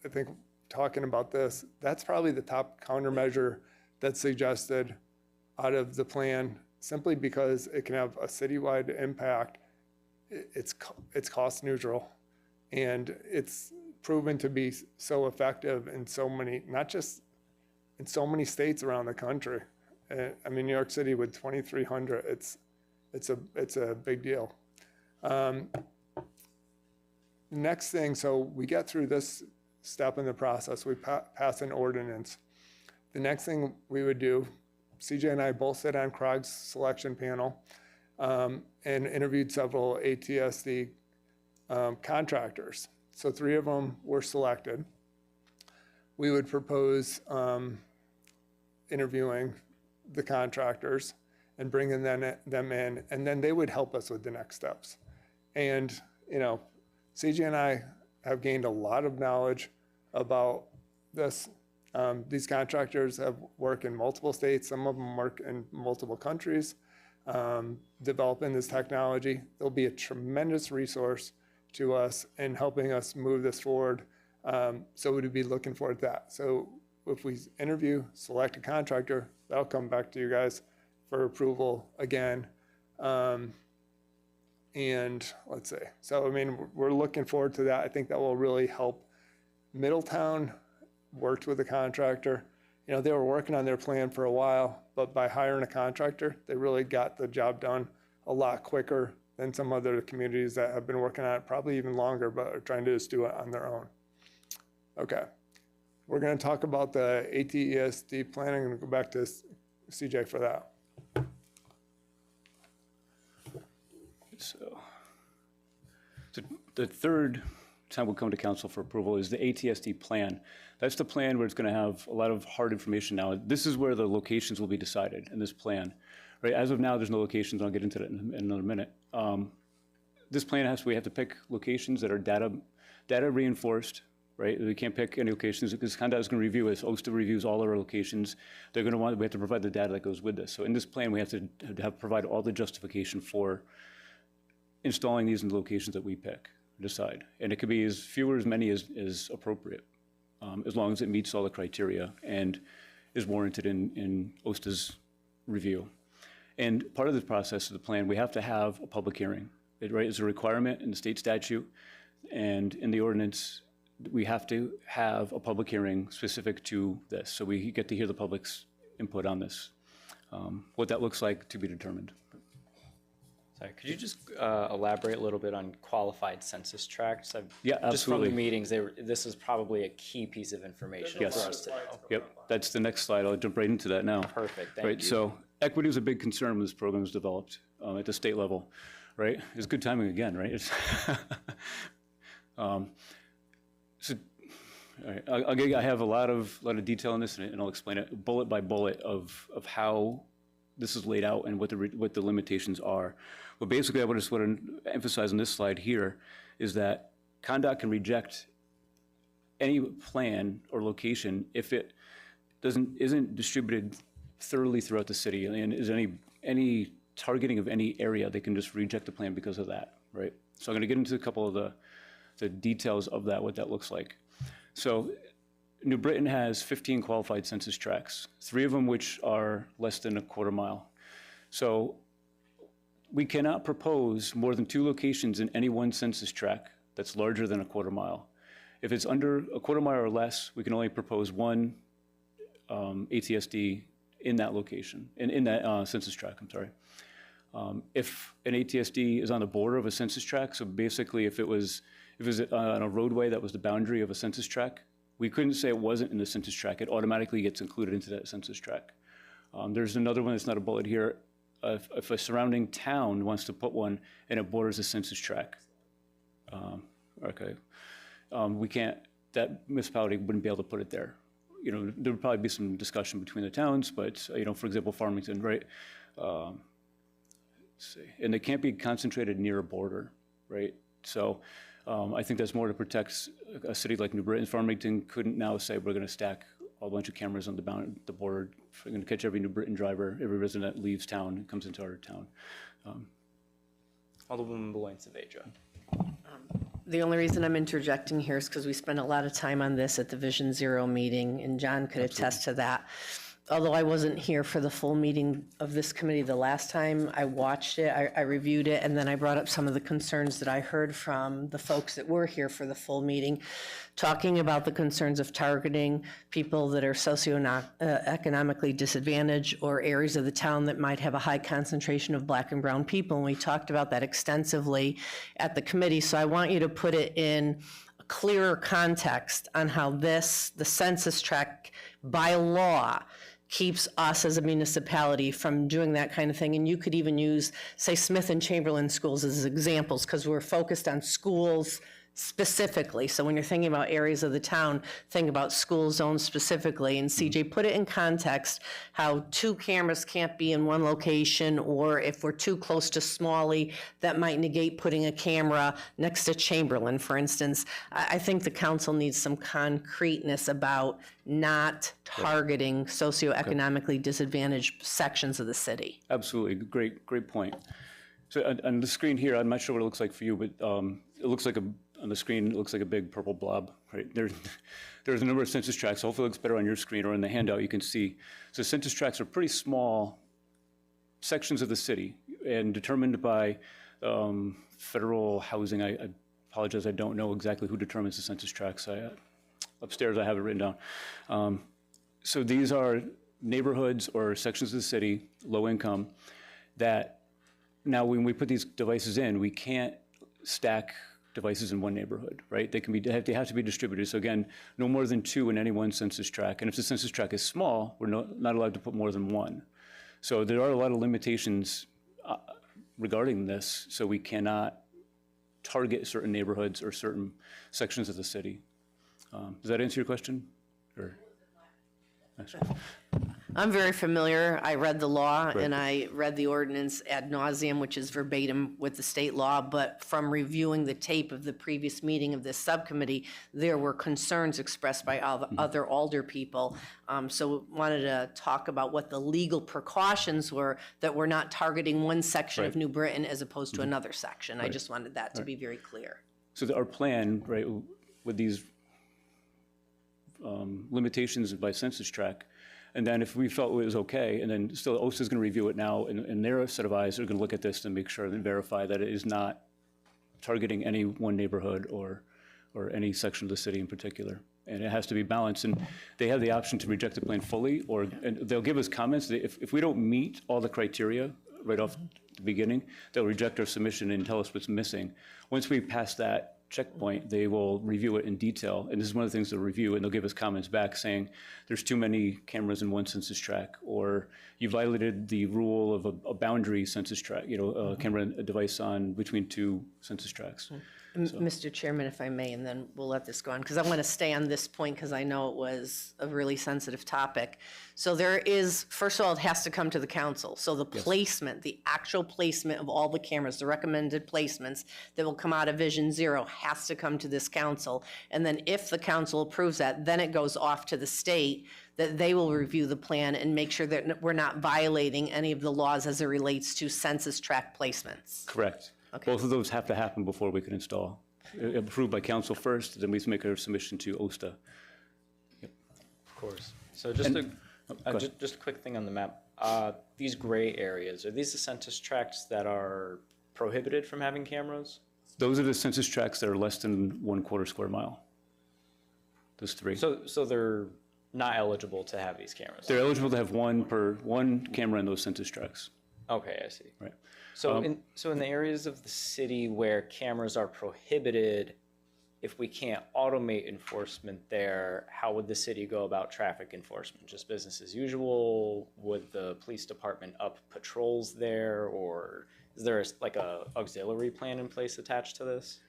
I think talking about this, that's probably the top countermeasure that's suggested out of the plan, simply because it can have a citywide impact. It's cost neutral, and it's proven to be so effective in so many, not just in so many states around the country. I mean, New York City with 2,300, it's a big deal. Next thing, so we get through this step in the process, we pass an ordinance. The next thing we would do, CJ and I both sit on CROG's selection panel and interviewed several ATSD contractors. So 3 of them were selected. We would propose interviewing the contractors and bringing them in, and then they would help us with the next steps. And, you know, CJ and I have gained a lot of knowledge about this. These contractors have worked in multiple states. Some of them work in multiple countries, developing this technology. They'll be a tremendous resource to us in helping us move this forward. So we'd be looking forward to that. So if we interview, select a contractor, that'll come back to you guys for approval again. And let's see. So, I mean, we're looking forward to that. I think that will really help. Middletown worked with a contractor. You know, they were working on their plan for a while, but by hiring a contractor, they really got the job done a lot quicker than some other communities that have been working on it probably even longer, but are trying to just do it on their own. Okay. We're going to talk about the ATESD planning. I'm going to go back to CJ for that. So the third time we'll come to council for approval is the ATSD plan. That's the plan where it's going to have a lot of hard information now. This is where the locations will be decided in this plan. Right? As of now, there's no locations. I'll get into that in another minute. This plan we have to pick locations that are data reinforced. Right? We can't pick any locations because CONDOT is going to review this. OSTA reviews all our locations. They're going to we have to provide the data that goes with this. So in this plan, we have to provide all the justification for installing these in the locations that we pick, decide. And it could be as few or as many as appropriate, as long as it meets all the criteria and is warranted in OSTA's review. And part of the process of the plan, we have to have a public hearing. Right? It's a requirement in the state statute and in the ordinance. We have to have a public hearing specific to this, so we get to hear the public's input on this. What that looks like to be determined. Sorry, could you just elaborate a little bit on qualified census tracts? Yeah, Just from the absolutely. meetings, this is probably a key piece of information Yes. for us to know. Yep, that's the next slide. I'll jump right into that now. Perfect, thank Right, you. so equity is a big concern when this program is developed at the state level, right? It's good timing again, right? It's so, all right, I have a lot of detail in this, and I'll explain it bullet by bullet of how this is laid out and what the limitations are. But basically, I just want to emphasize on this slide here is that CONDOT can reject any plan or location if it isn't distributed thoroughly throughout the city and is any targeting of any area. They can just reject the plan because of that, right? So I'm going to get into a couple of the details of that, what that looks like. So New Britain has 15 qualified census tracts, 3 of them which are less than a quarter mile. So we cannot propose more than 2 locations in any one census tract that's larger than a quarter mile. If it's under a quarter mile or less, we can only propose 1 ATSD in that location, in that census tract, I'm sorry. If an ATSD is on the border of a census tract, so basically if it was on a roadway that was the boundary of a census tract, we couldn't say it wasn't in the census tract. It automatically gets included into that census tract. There's another one that's not a bullet here. If a surrounding town wants to put one and it borders a census tract, we can't, that municipality wouldn't be able to put it there. You know, there would probably be some discussion between the towns, but, you know, for example, Farmington, right? Let's see. And they can't be concentrated near a border, right? So I think that's more to protect a city like New Britain. Farmington couldn't now say we're going to stack a bunch of cameras on the board. We're going to catch every New Britain driver, every resident that leaves town and comes into our town. Alderwoman Belanger-Saveja. The only reason I'm interjecting here is because we spent a lot of time on this at the Vision Zero meeting, and John could attest to that. Although I wasn't here for the full meeting of this committee the last time, I watched it, I reviewed it, and then I brought up some of the concerns that I heard from the folks that were here for the full meeting, talking about the concerns of targeting people that are socioeconomically disadvantaged or areas of the town that might have a high concentration of Black and brown people. And we talked about that extensively at the committee. So I want you to put it in a clearer context on how the census tract by law keeps us as a municipality from doing that kind of thing. And you could even use, say, Smith and Chamberlain schools as examples, because we're focused on schools specifically. So when you're thinking about areas of the town, think about school zones specifically. And CJ, put it in context how 2 cameras can't be in one location, or if we're too close to Smalley, that might negate putting a camera next to Chamberlain, for instance. I think the council needs some concreteness about not targeting socioeconomically disadvantaged sections of the city. Absolutely, great point. So on the screen here, I'm not sure what it looks like for you, but it looks like on the screen, it looks like a big purple blob, right? There's a number of census tracts. Hopefully it looks better on your screen or in the handout you can see. So census tracts are pretty small sections of the city and determined by federal housing. I apologize, I don't know exactly who determines the census tracts. Upstairs I have it written down. So these are neighborhoods or sections of the city, low income, that now when we put these devices in, we can't stack devices in one neighborhood, right? They have to be distributed. So again, no more than 2 in any one census tract. And if the census tract is small, we're not allowed to put more than 1. So there are a lot of limitations regarding this. So we cannot target certain neighborhoods or certain sections of the city. Does that answer your question? Or? I'm very familiar. I read the law and I read the ordinance ad nauseum, which is verbatim with the state law. But from reviewing the tape of the previous meeting of this subcommittee, there were concerns expressed by all the other alder people. So wanted to talk about what the legal precautions were that we're not targeting one section of New Britain as opposed to another section. I just wanted that to be very clear. So our plan, right, with these limitations by census tract, and then if we felt it was okay, and then still OSTA is going to review it now, and their set of eyes are going to look at this and make sure and verify that it is not targeting any one neighborhood or any section of the city in particular. And it has to be balanced. And they have the option to reject the plan fully, and they'll give us comments. If we don't meet all the criteria right off the beginning, they'll reject our submission and tell us what's missing. Once we pass that checkpoint, they will review it in detail, and this is one of the things they'll review, and they'll give us comments back saying there's too many cameras in one census tract, or you violated the rule of a boundary census tract, a camera device on between 2 census tracts. Mr. Chairman, if I may, and then we'll let this go on, because I want to stay on this point because I know it was a really sensitive topic. So there is, first of all, it has to come to the council. So the placement, the actual placement of all the cameras, the recommended placements that will come out of Vision Zero has to come to this council. And then if the council approves that, then it goes off to the state, that they will review the plan and make sure that we're not violating any of the laws as it relates to census tract placements. Correct. Okay. Both of those have to happen before we can install. Approved by council first, then we make our submission to OSTA. Yep. Of course. So just a quick thing on the map. These gray areas, are these the census tracts that are prohibited from having cameras? Those are the census tracts that are less than 1/4 square mile. Those 3. So they're not eligible to have these cameras? They're eligible to have one camera in those census tracts. Okay, I see. Right. So in the areas of the city where cameras are prohibited, if we can't automate enforcement there, how would the city go about traffic enforcement? Just business as usual? Would the police department up patrols there, or is there like a auxiliary plan in place attached to this?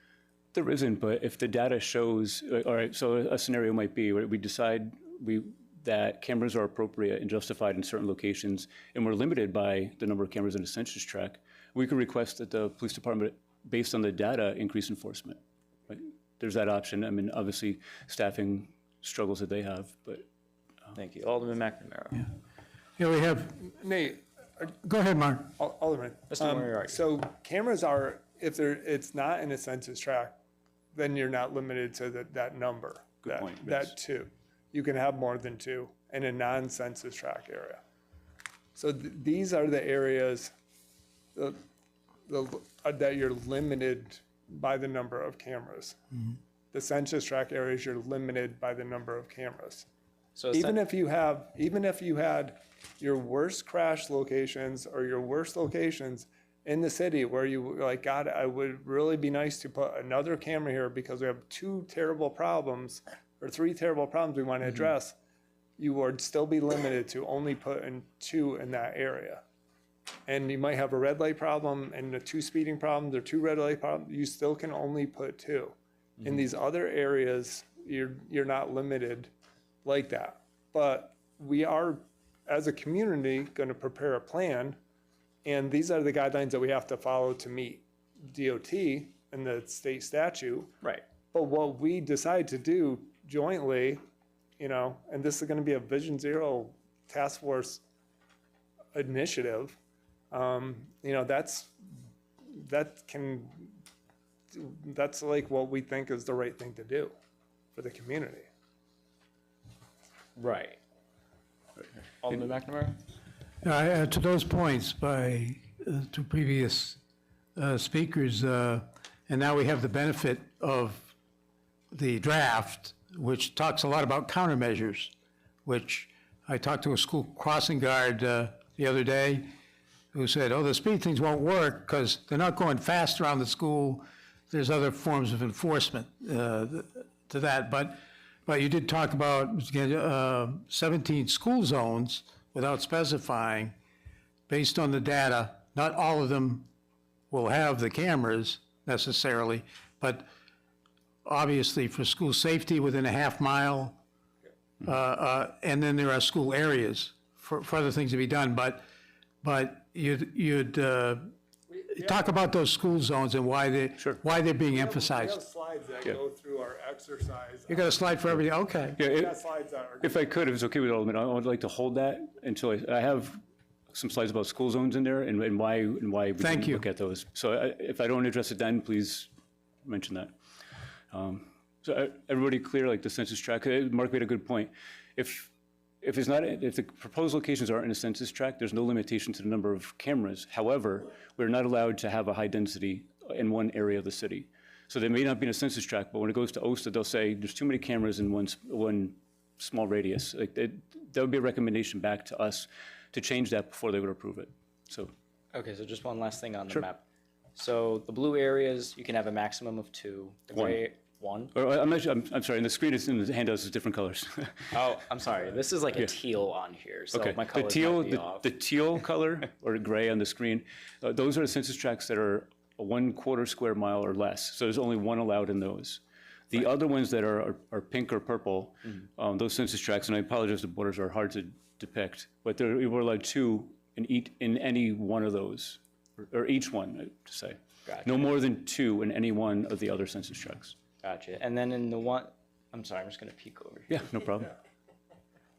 There isn't, but if the data shows, all right, so a scenario might be where we decide that cameras are appropriate and justified in certain locations, and we're limited by the number of cameras in a census tract, we could request that the police department, based on the data, increase enforcement. Right? There's that option. I mean, obviously, staffing struggles that they have, but Thank you. Alderman McNamara. Yeah, we have, Nate, go ahead, Mark. Alderman. Mr. Moriarty. So cameras are, if it's not in a census tract, then you're not limited to that number. Good point, That yes. 2. You can have more than 2 in a non-census tract area. So these are the areas that you're limited by the number of cameras. The census tract areas, you're limited by the number of cameras. So Even if you had your worst crash locations or your worst locations in the city where you like, God, I would really be nice to put another camera here because we have 2 terrible problems or 3 terrible problems we want to address, you would still be limited to only putting 2 in that area. And you might have a red light problem and the 2 speeding problems or 2 red light problems, you still can only put 2. In these other areas, you're not limited like that. But we are, as a community, going to prepare a plan, and these are the guidelines that we have to follow to meet DOT and the state statute. Right. But what we decide to do jointly, and this is going to be a Vision Zero task force initiative, that's like what we think is the right thing to do for the community. Right. Alderman McNamara? To those points by two previous speakers, and now we have the benefit of the draft, which talks a lot about countermeasures, which I talked to a school crossing guard the other day who said, oh, the speed things won't work because they're not going fast around the school. There's other forms of enforcement to that. But you did talk about 17 school zones without specifying, based on the data. Not all of them will have the cameras necessarily, but obviously for school safety within a half mile, and then there are school areas for other things to be done. But you'd talk about those school zones and why they're being We have emphasized. slides that go through our exercise. You got a slide for everything? Okay. Yeah, We got slides that are. if I could, if it's okay with Alderman, I would like to hold that until I have some slides about school zones in there and why we Thank didn't you. look at those. So if I don't address it then, please mention that. So everybody clear, like the census tract? Mark made a good point. If the proposed locations aren't in a census tract, there's no limitation to the number of cameras. However, we're not allowed to have a high density in one area of the city. So they may not be in a census tract, but when it goes to OSTA, they'll say there's too many cameras in one small radius. Like that would be a recommendation back to us to change that before they would approve it. So Okay, so just one last thing on the map. So the blue areas, you can have a maximum of 2. The gray, 1. or I'm sorry, and the screen is in the handouts is different colors. Oh, I'm sorry. This is like a teal on here, so Okay, my the colors teal, might be off. the teal color or gray on the screen, those are the census tracts that are a 1/4 square mile or less. So there's only one allowed in those. The other ones that are pink or purple, those census tracts, and I apologize, the borders are hard to depict, but we're allowed 2 in any one of those, or each one, to say. Gotcha. No more than 2 in any one of the other census tracts. Gotcha. And then in the one, I'm sorry, I'm just going to peek over here. Yeah, no problem.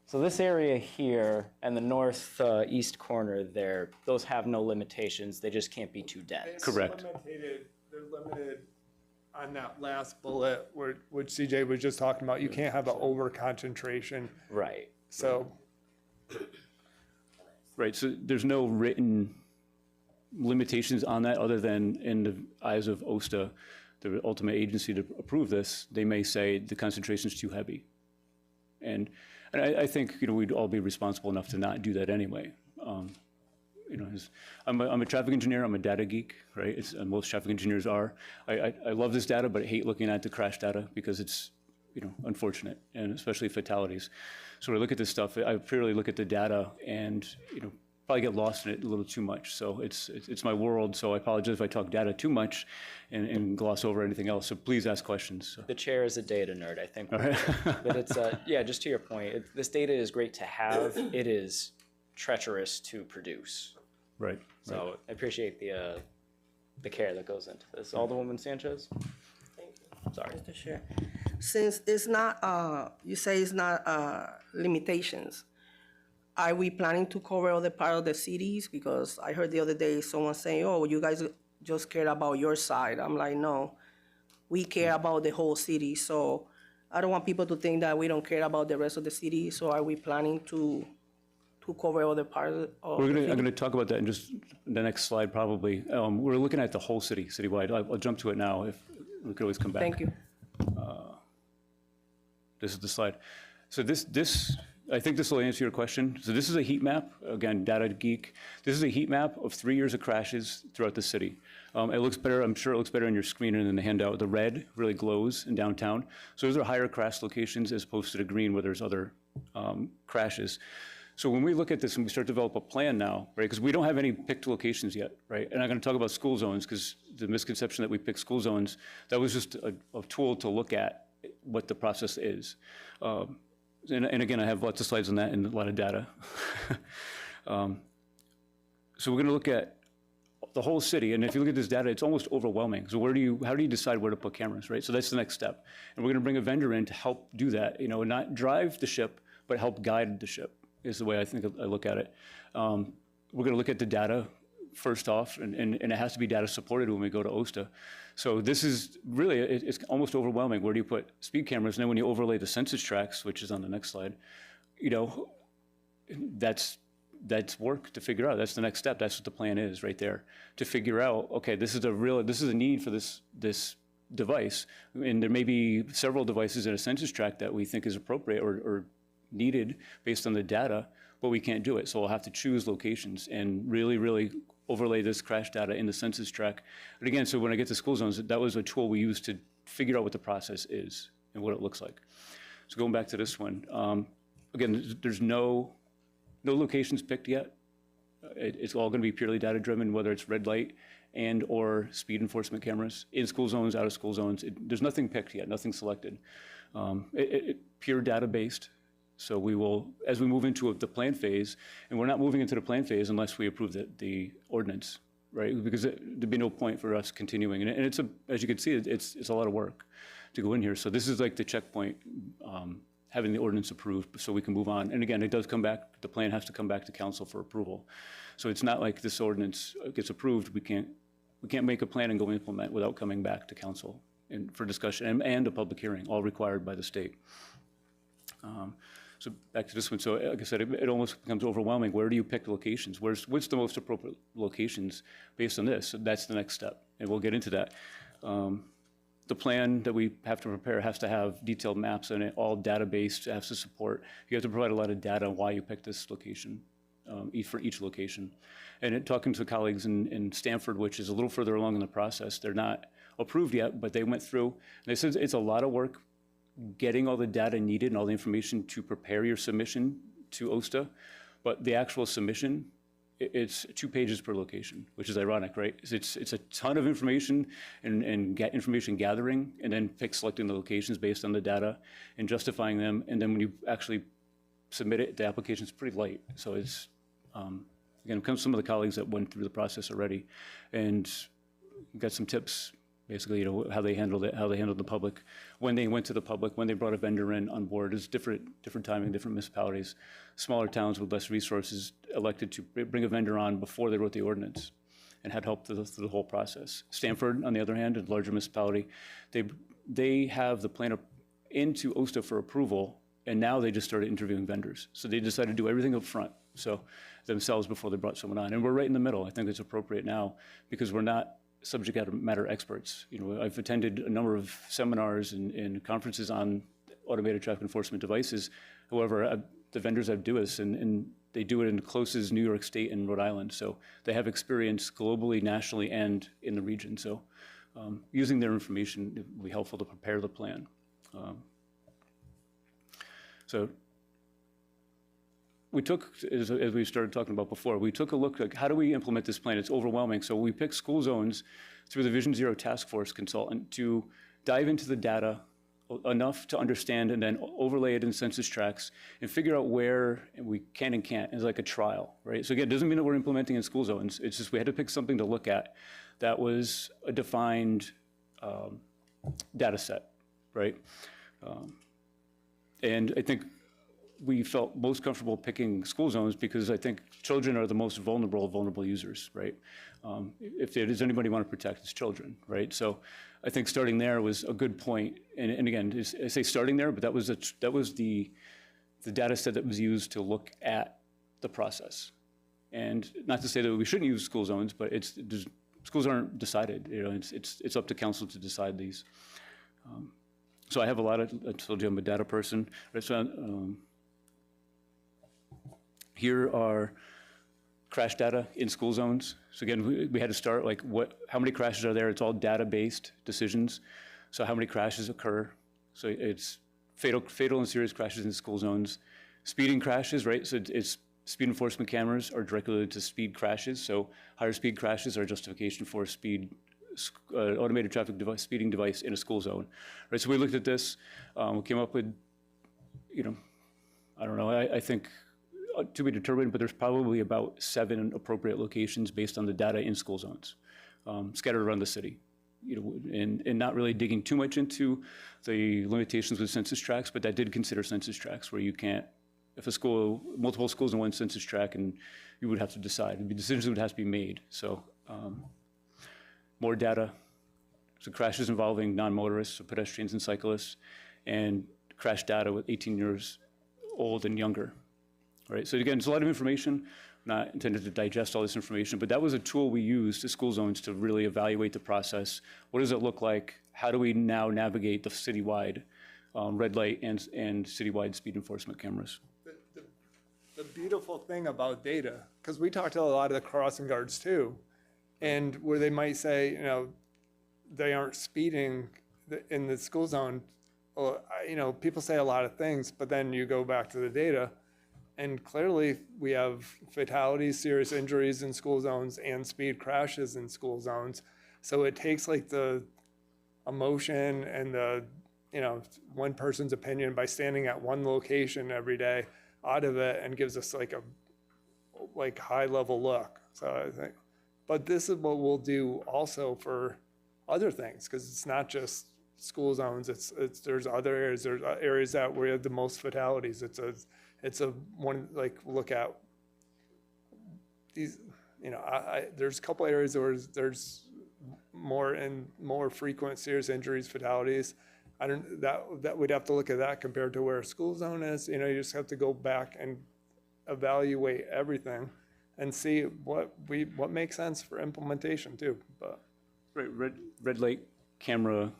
So this area here and the northeast corner there, those have no limitations. They just can't be too dense. Correct. They're limited on that last bullet which CJ was just talking about. You can't have an over concentration. Right. So Right, so there's no written limitations on that other than in the eyes of OSTA, the ultimate agency to approve this, they may say the concentration's too heavy. And I think, we'd all be responsible enough to not do that anyway. I'm a traffic engineer, I'm a data geek, right? Most traffic engineers are. I love this data, but I hate looking at the crash data because it's, unfortunate, and especially fatalities. So when I look at this stuff, I purely look at the data and, probably get lost in it a little too much. So it's my world, so I apologize if I talk data too much and gloss over anything else. So please ask questions. The chair is a data nerd, I think. All right. But it's, yeah, just to your point, this data is great to have. It is treacherous to produce. Right. So I appreciate the care that goes into this. Alderwoman Sanchez? Sorry. Mr. Chair. Since it's not, you say it's not limitations, are we planning to cover other part of the cities? Because I heard the other day someone saying, oh, you guys just care about your side. I'm like, no, we care about the whole city. So I don't want people to think that we don't care about the rest of the city. So are we planning to cover other parts of I'm gonna talk about that in just the next slide, probably. We're looking at the whole city, citywide. I'll jump to it now, if we could always come back. Thank you. This is the slide. So I think this will answer your question. So this is a heat map, again, Data Geek. This is a heat map of 3 years of crashes throughout the city. It looks better, I'm sure it looks better on your screen and in the handout. The red really glows in downtown. So those are higher crash locations as opposed to the green where there's other crashes. So when we look at this and we start to develop a plan now, right, because we don't have any picked locations yet, right? And I'm going to talk about school zones because the misconception that we pick school zones, that was just a tool to look at what the process is. And again, I have lots of slides on that and a lot of data. So we're going to look at the whole city, and if you look at this data, it's almost overwhelming. So how do you decide where to put cameras, right? So that's the next step. And we're going to bring a vendor in to help do that, not drive the ship, but help guide the ship, is the way I think I look at it. We're going to look at the data first off, and it has to be data supported when we go to OSTA. So this is really, it's almost overwhelming. Where do you put speed cameras? And then when you overlay the census tracts, which is on the next slide, that's work to figure out. That's the next step. That's what the plan is right there, to figure out, okay, this is a need for this device. And there may be several devices in a census tract that we think is appropriate or needed based on the data, but we can't do it. So we'll have to choose locations and really, really overlay this crash data in the census tract. But again, so when I get to school zones, that was a tool we used to figure out what the process is and what it looks like. So going back to this one, again, there's no locations picked yet. It's all going to be purely data driven, whether it's red light and or speed enforcement cameras in school zones, out of school zones. There's nothing picked yet, nothing selected. Pure data based. So we will, as we move into the plan phase, and we're not moving into the plan phase unless we approve the ordinance, right? Because there'd be no point for us continuing. And it's as you can see, it's a lot of work to go in here. So this is like the checkpoint, having the ordinance approved so we can move on. And again, it does come back, the plan has to come back to council for approval. So it's not like this ordinance gets approved, we can't make a plan and go implement without coming back to council and for discussion and a public hearing, all required by the state. So back to this one. So like I said, it almost becomes overwhelming. Where do you pick locations? What's the most appropriate locations based on this? So that's the next step, and we'll get into that. The plan that we have to prepare has to have detailed maps in it, all data-based, has to support. You have to provide a lot of data on why you picked this location, for each location. And talking to colleagues in Stanford, which is a little further along in the process, they're not approved yet, but they went through, and they said it's a lot of work getting all the data needed and all the information to prepare your submission to OSTA, but the actual submission, it's 2 pages per location, which is ironic, right? It's a ton of information and get information gathering, and then selecting the locations based on the data and justifying them, and then when you actually submit it, the application's pretty light. So it's, again, comes some of the colleagues that went through the process already, and got some tips. Basically, how they handled it, how they handled the public, when they went to the public, when they brought a vendor in on board. It's different timing, different municipalities. Smaller towns with less resources elected to bring a vendor on before they wrote the ordinance and had help through the whole process. Stanford, on the other hand, a larger municipality, they have the plan into OSTA for approval, and now they just started interviewing vendors. So they decided to do everything up front, so themselves before they brought someone on. And we're right in the middle. I think it's appropriate now because we're not subject matter experts. I've attended a number of seminars and conferences on automated traffic enforcement devices. However, the vendors that do this, and they do it in close as New York State and Rhode Island. So they have experience globally, nationally, and in the region. So using their information will be helpful to prepare the plan. So we took, as we started talking about before, we took a look at how do we implement this plan? It's overwhelming. So we picked school zones through the Vision Zero Task Force consultant to dive into the data enough to understand and then overlay it in census tracts and figure out where we can and can't. It's like a trial, right? So again, it doesn't mean that we're implementing in school zones. It's just we had to pick something to look at that was a defined data set, right? And I think we felt most comfortable picking school zones because I think children are the most vulnerable users, right? If there's anybody you want to protect, it's children, right? So I think starting there was a good point. And again, I say starting there, but that was the data set that was used to look at the process. And not to say that we shouldn't use school zones, but schools aren't decided. You know, it's up to council to decide these. So I have I told you I'm a data person. Right? So, here are crash data in school zones. So again, we had to start like how many crashes are there? It's all data-based decisions. So how many crashes occur? So it's fatal and serious crashes in school zones. Speeding crashes, right? So it's speed enforcement cameras are directly related to speed crashes. So higher speed crashes are justification for automated traffic speeding device in a school zone, right? So we looked at this, we came up with, I don't know, I think to be determined, but there's probably about 7 appropriate locations based on the data in school zones, scattered around the city. And not really digging too much into the limitations with census tracts, but that did consider census tracts where you can't, if multiple schools in one census tract, and you would have to decide, decisions would have to be made. So more data, so crashes involving non-motorists, so pedestrians and cyclists, and crash data with 18 years old and younger. Right, so again, it's a lot of information, not intended to digest all this information, but that was a tool we used at school zones to really evaluate the process. What does it look like? How do we now navigate the citywide red light and citywide speed enforcement cameras? The beautiful thing about data, because we talked to a lot of the crossing guards too, and where they might say, they aren't speeding in the school zone. Well, people say a lot of things, but then you go back to the data, and clearly we have fatalities, serious injuries in school zones and speed crashes in school zones. So it takes like the emotion and the, one person's opinion by standing at one location every day out of it and gives us like a high level look. So I think, but this is what we'll do also for other things, because it's not just school zones. There's other areas. There's areas that we have the most fatalities. It's a one, like, look at these, there's a couple areas where there's more frequent serious injuries, fatalities. That we'd have to look at that compared to where a school zone is. You just have to go back and evaluate everything and see what makes sense for implementation too. But right, red light camera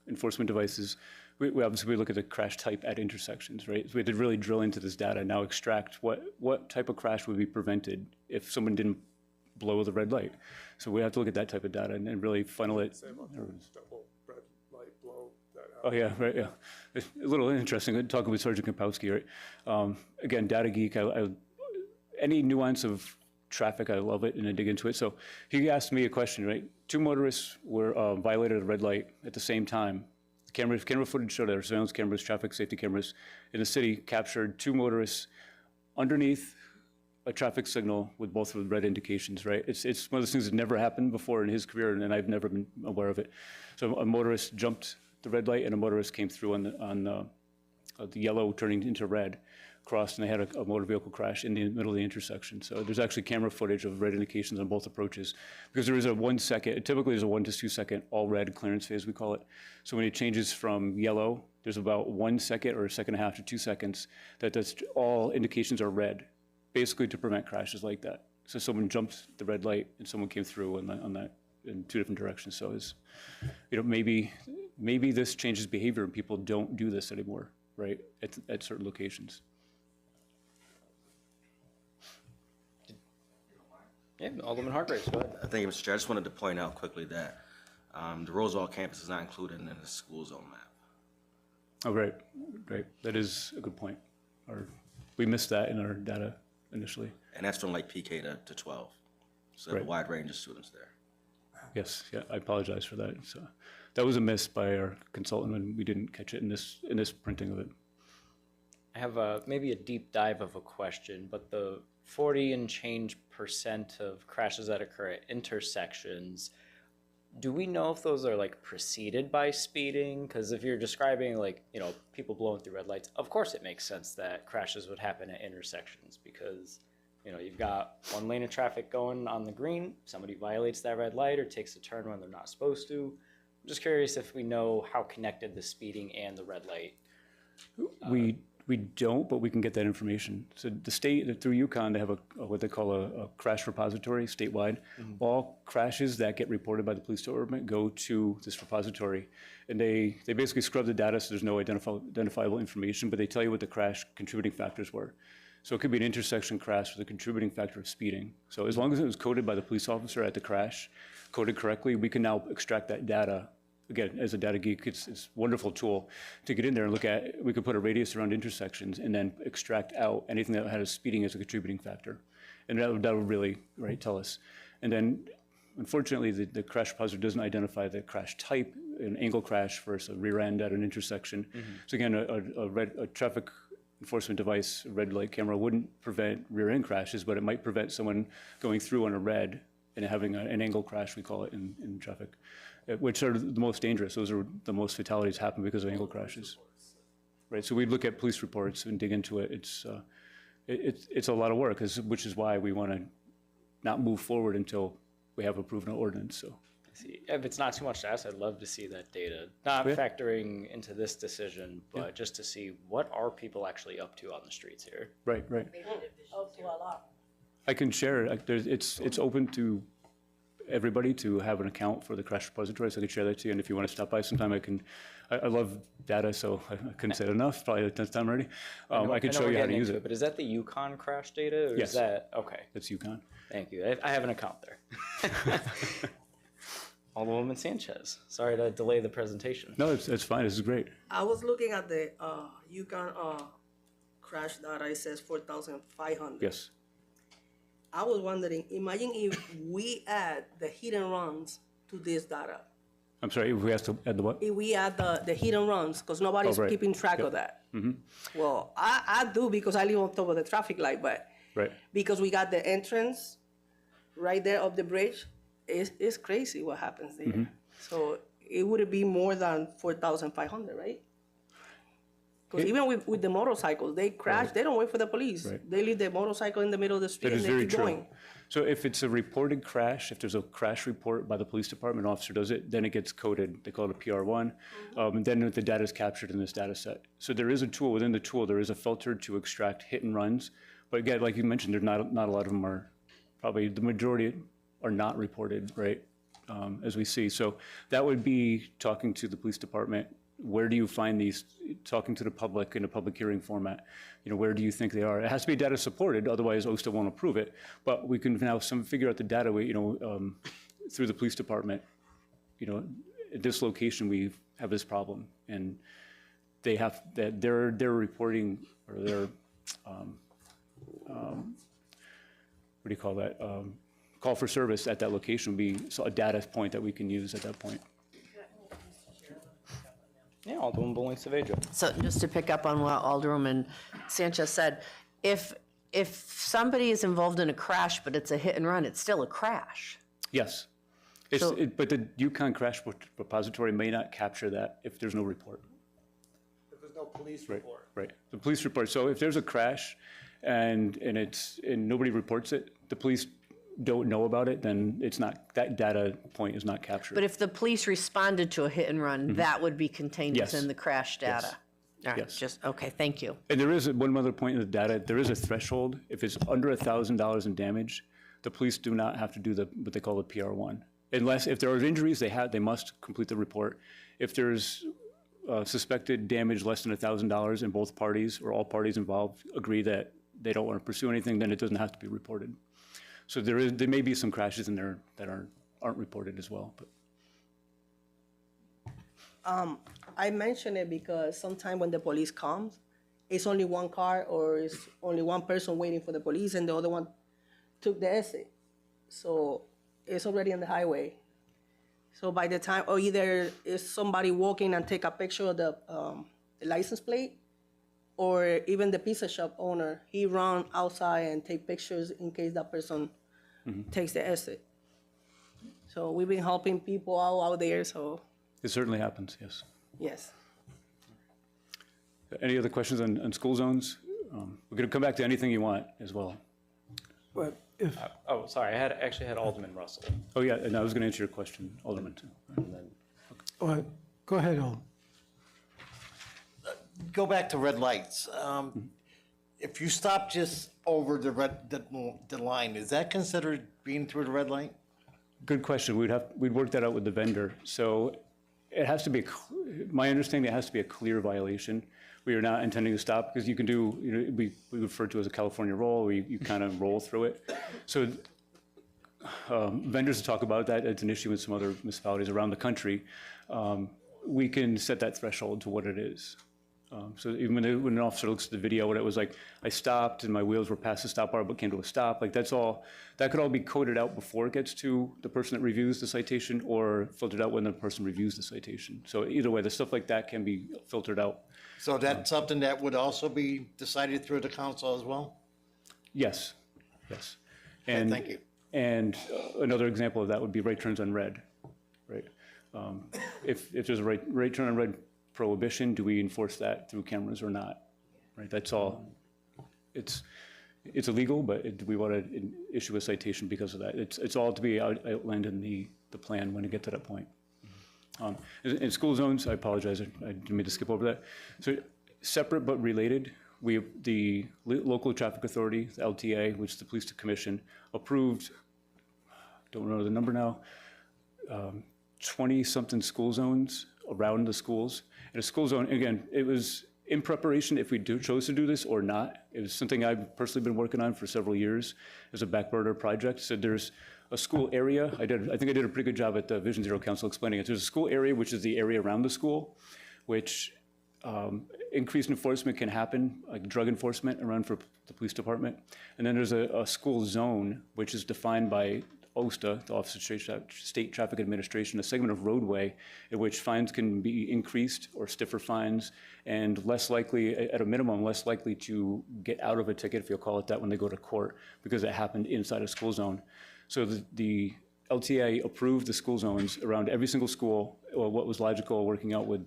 enforcement devices. We obviously look at the crash type at intersections, right? So we had to really drill into this data, now extract what type of crash would be prevented if someone didn't blow the red light. So we have to look at that type of data and really funnel it. double red light blow that Oh, yeah, right, yeah. It's a little interesting, talking with Sergeant Kapowski, right? Again, data geek, any nuance of traffic, I love it, and I dig into it. So he asked me a question, right? 2 motorists were violated a red light at the same time. Camera footage showed that, surveillance cameras, traffic safety cameras in the city captured 2 motorists underneath a traffic signal with both of the red indications, right? It's one of those things that never happened before in his career, and I've never been aware of it. So a motorist jumped the red light, and a motorist came through on the yellow turning into red, crossed, and they had a motor vehicle crash in the middle of the intersection. So there's actually camera footage of red indications on both approaches, because there is a 1 second, typically there's a 1 to 2 second all red clearance phase, we call it. So when it changes from yellow, there's about 1 second or a second and a half to 2 seconds that all indications are red, basically to prevent crashes like that. So someone jumped the red light and someone came through on that in 2 different directions. So it's, maybe this changes behavior and people don't do this anymore, right, at certain locations. Yeah, Alderman Hargraves, go ahead. Thank you, Mr. Chair. I just wanted to point out quickly that the Roosevelt campus is not included in the school zone map. Oh, right. That is a good point. We missed that in our data initially. And that's from like PK to 12. So Right. a wide range of students there. Yes, yeah, I apologize for that. So that was a miss by our consultant when we didn't catch it in this printing of it. I have maybe a deep dive of a question, but the 40 and change % of crashes that occur at intersections, do we know if those are like preceded by speeding? Because if you're describing like, people blowing through red lights, of course it makes sense that crashes would happen at intersections because, you've got one lane of traffic going on the green, somebody violates that red light or takes a turn when they're not supposed to. I'm just curious if we know how connected the speeding and the red light. We don't, but we can get that information. So the state, through Yukon, they have what they call a crash repository statewide. All crashes that get reported by the police department go to this repository. And they basically scrub the data so there's no identifiable information, but they tell you what the crash contributing factors were. So it could be an intersection crash with a contributing factor of speeding. So as long as it was coded by the police officer at the crash, coded correctly, we can now extract that data. Again, as a data geek, it's a wonderful tool to get in there and look at. We could put a radius around intersections and then extract out anything that had a speeding as a contributing factor. And that would really, tell us. And then, unfortunately, the crash repository doesn't identify the crash type, an angle crash versus a rear end at an intersection. So again, a traffic enforcement device, a red light camera, wouldn't prevent rear end crashes, but it might prevent someone going through on a red and having an angle crash, we call it in traffic, which are the most dangerous. Those are the most fatalities happen because of angle crashes. Right, so we look at police reports and dig into it. It's a lot of work, which is why we want to not move forward until we have approved an ordinance, so. See, if it's not too much to ask, I'd love to see that data. Not factoring into this decision, but just to see what are people actually up to on the streets here. Right. Up to a lot. I can share it. It's open to everybody to have an account for the crash repository, so I can share that to you. And if you want to stop by sometime, I love data, so I couldn't say it enough, probably the 10th time already. I can show you how to use it. But is that the Yukon crash data? Or Yes. Is that, okay. That's Yukon. Thank you. I have an account there. Alderwoman Sanchez. Sorry to delay the presentation. No, it's fine. This is great. I was looking at the Yukon crash data. It says 4,500. Yes. I was wondering, imagine if we add the hit and runs to this data. I'm sorry, if we have to add the what? If we add the hit and runs, because nobody's right. keeping track of that. Well, I do because I live on top of the traffic light, but Right. because we got the entrance right there of the bridge, it's crazy what happens there. So it would be more than 4,500, right? Because even with the motorcycles, they crash, they don't wait for the police. Right. They leave the motorcycle in the middle of the street That and is they very keep true. going. So if it's a reported crash, if there's a crash report by the police department, officer does it, then it gets coded. They call it a PR1. And then the data is captured in this data set. So there is a tool, within the tool, there is a filter to extract hit and runs. But again, like you mentioned, there's not a lot of them are, probably the majority are not reported, right, as we see. So that would be talking to the police department. Where do you find these, talking to the public in a public hearing format? Where do you think they are? It has to be data supported, otherwise OSTA won't approve it. But we can now figure out the data, through the police department. At this location, we have this problem. And they have, that they're reporting, or they're, what do you call that? Call for service at that location would be a data point that we can use at that point. Yeah, Alderwoman Bowling Saavedra. So just to pick up on what Alderwoman Sanchez said, if somebody is involved in a crash, but it's a hit and run, it's still a crash. Yes. But the Yukon Crash Repository may not capture that if there's no report. If there's no police Right, report. right. The police report. So if there's a crash and nobody reports it, the police don't know about it, then it's not, that data point is not captured. But if the police responded to a hit and run, that would be contained Yes. within the crash data. All right, Yes. okay, thank you. And there is one other point in the data. There is a threshold. If it's under $1,000 in damage, the police do not have to do what they call the PR1. Unless, if there are injuries, they must complete the report. If there's suspected damage less than $1,000 and both parties or all parties involved agree that they don't want to pursue anything, then it doesn't have to be reported. So there may be some crashes in there that aren't reported as well. But. I mention it because sometimes when the police comes, it's only one car or it's only one person waiting for the police and the other one took the exit. So it's already on the highway. So by the time, or either is somebody walking and take a picture of the license plate, or even the pizza shop owner, he run outside and take pictures in case that person takes the exit. So we've been helping people out there, so, It certainly happens, yes. yes. Any other questions on school zones? We're going to come back to anything you want as well. But if, Oh, sorry, actually had Alderman Russell. Oh, yeah, and I was going to answer your question, Alderman, too. Go ahead, Alden. Go back to red lights. If you stop just over the line, is that considered being through the red light? Good question. We'd work that out with the vendor. So it has to be, my understanding, it has to be a clear violation. We are not intending to stop, because you can do, we refer to as a California roll, where you kind of roll through it. So vendors talk about that. It's an issue in some other municipalities around the country. We can set that threshold to what it is. So even when an officer looks at the video, when it was like, I stopped and my wheels were past the stop bar but came to a stop, like that could all be coded out before it gets to the person that reviews the citation, or filtered out when the person reviews the citation. So either way, the stuff like that can be filtered out. So that's something that would also be decided through the council as well? Yes, yes. Okay, And thank you. And another example of that would be right turns on red, right? If there's a right turn on red prohibition, do we enforce that through cameras or not? Right, that's all. It's illegal, but do we want to issue a citation because of that? It's all to be outlined in the plan when we get to that point. In school zones, I apologize, I didn't mean to skip over that. So separate but related, the local traffic authority, the LTA, which is the police commission, approved, don't know the number now, 20-something school zones around the schools. And a school zone, again, it was in preparation if we chose to do this or not. It was something I've personally been working on for several years as a back burner project. So there's a school area. I think I did a pretty good job at the Vision Zero Council explaining it. There's a school area, which is the area around the school, which increased enforcement can happen, like drug enforcement around for the police department. And then there's a school zone, which is defined by OSTA, the Office of State Traffic Administration, a segment of roadway in which fines can be increased or stiffer fines, and less likely, at a minimum, less likely to get out of a ticket, if you'll call it that, when they go to court, because it happened inside a school zone. So the LTA approved the school zones around every single school, or what was logical, working out with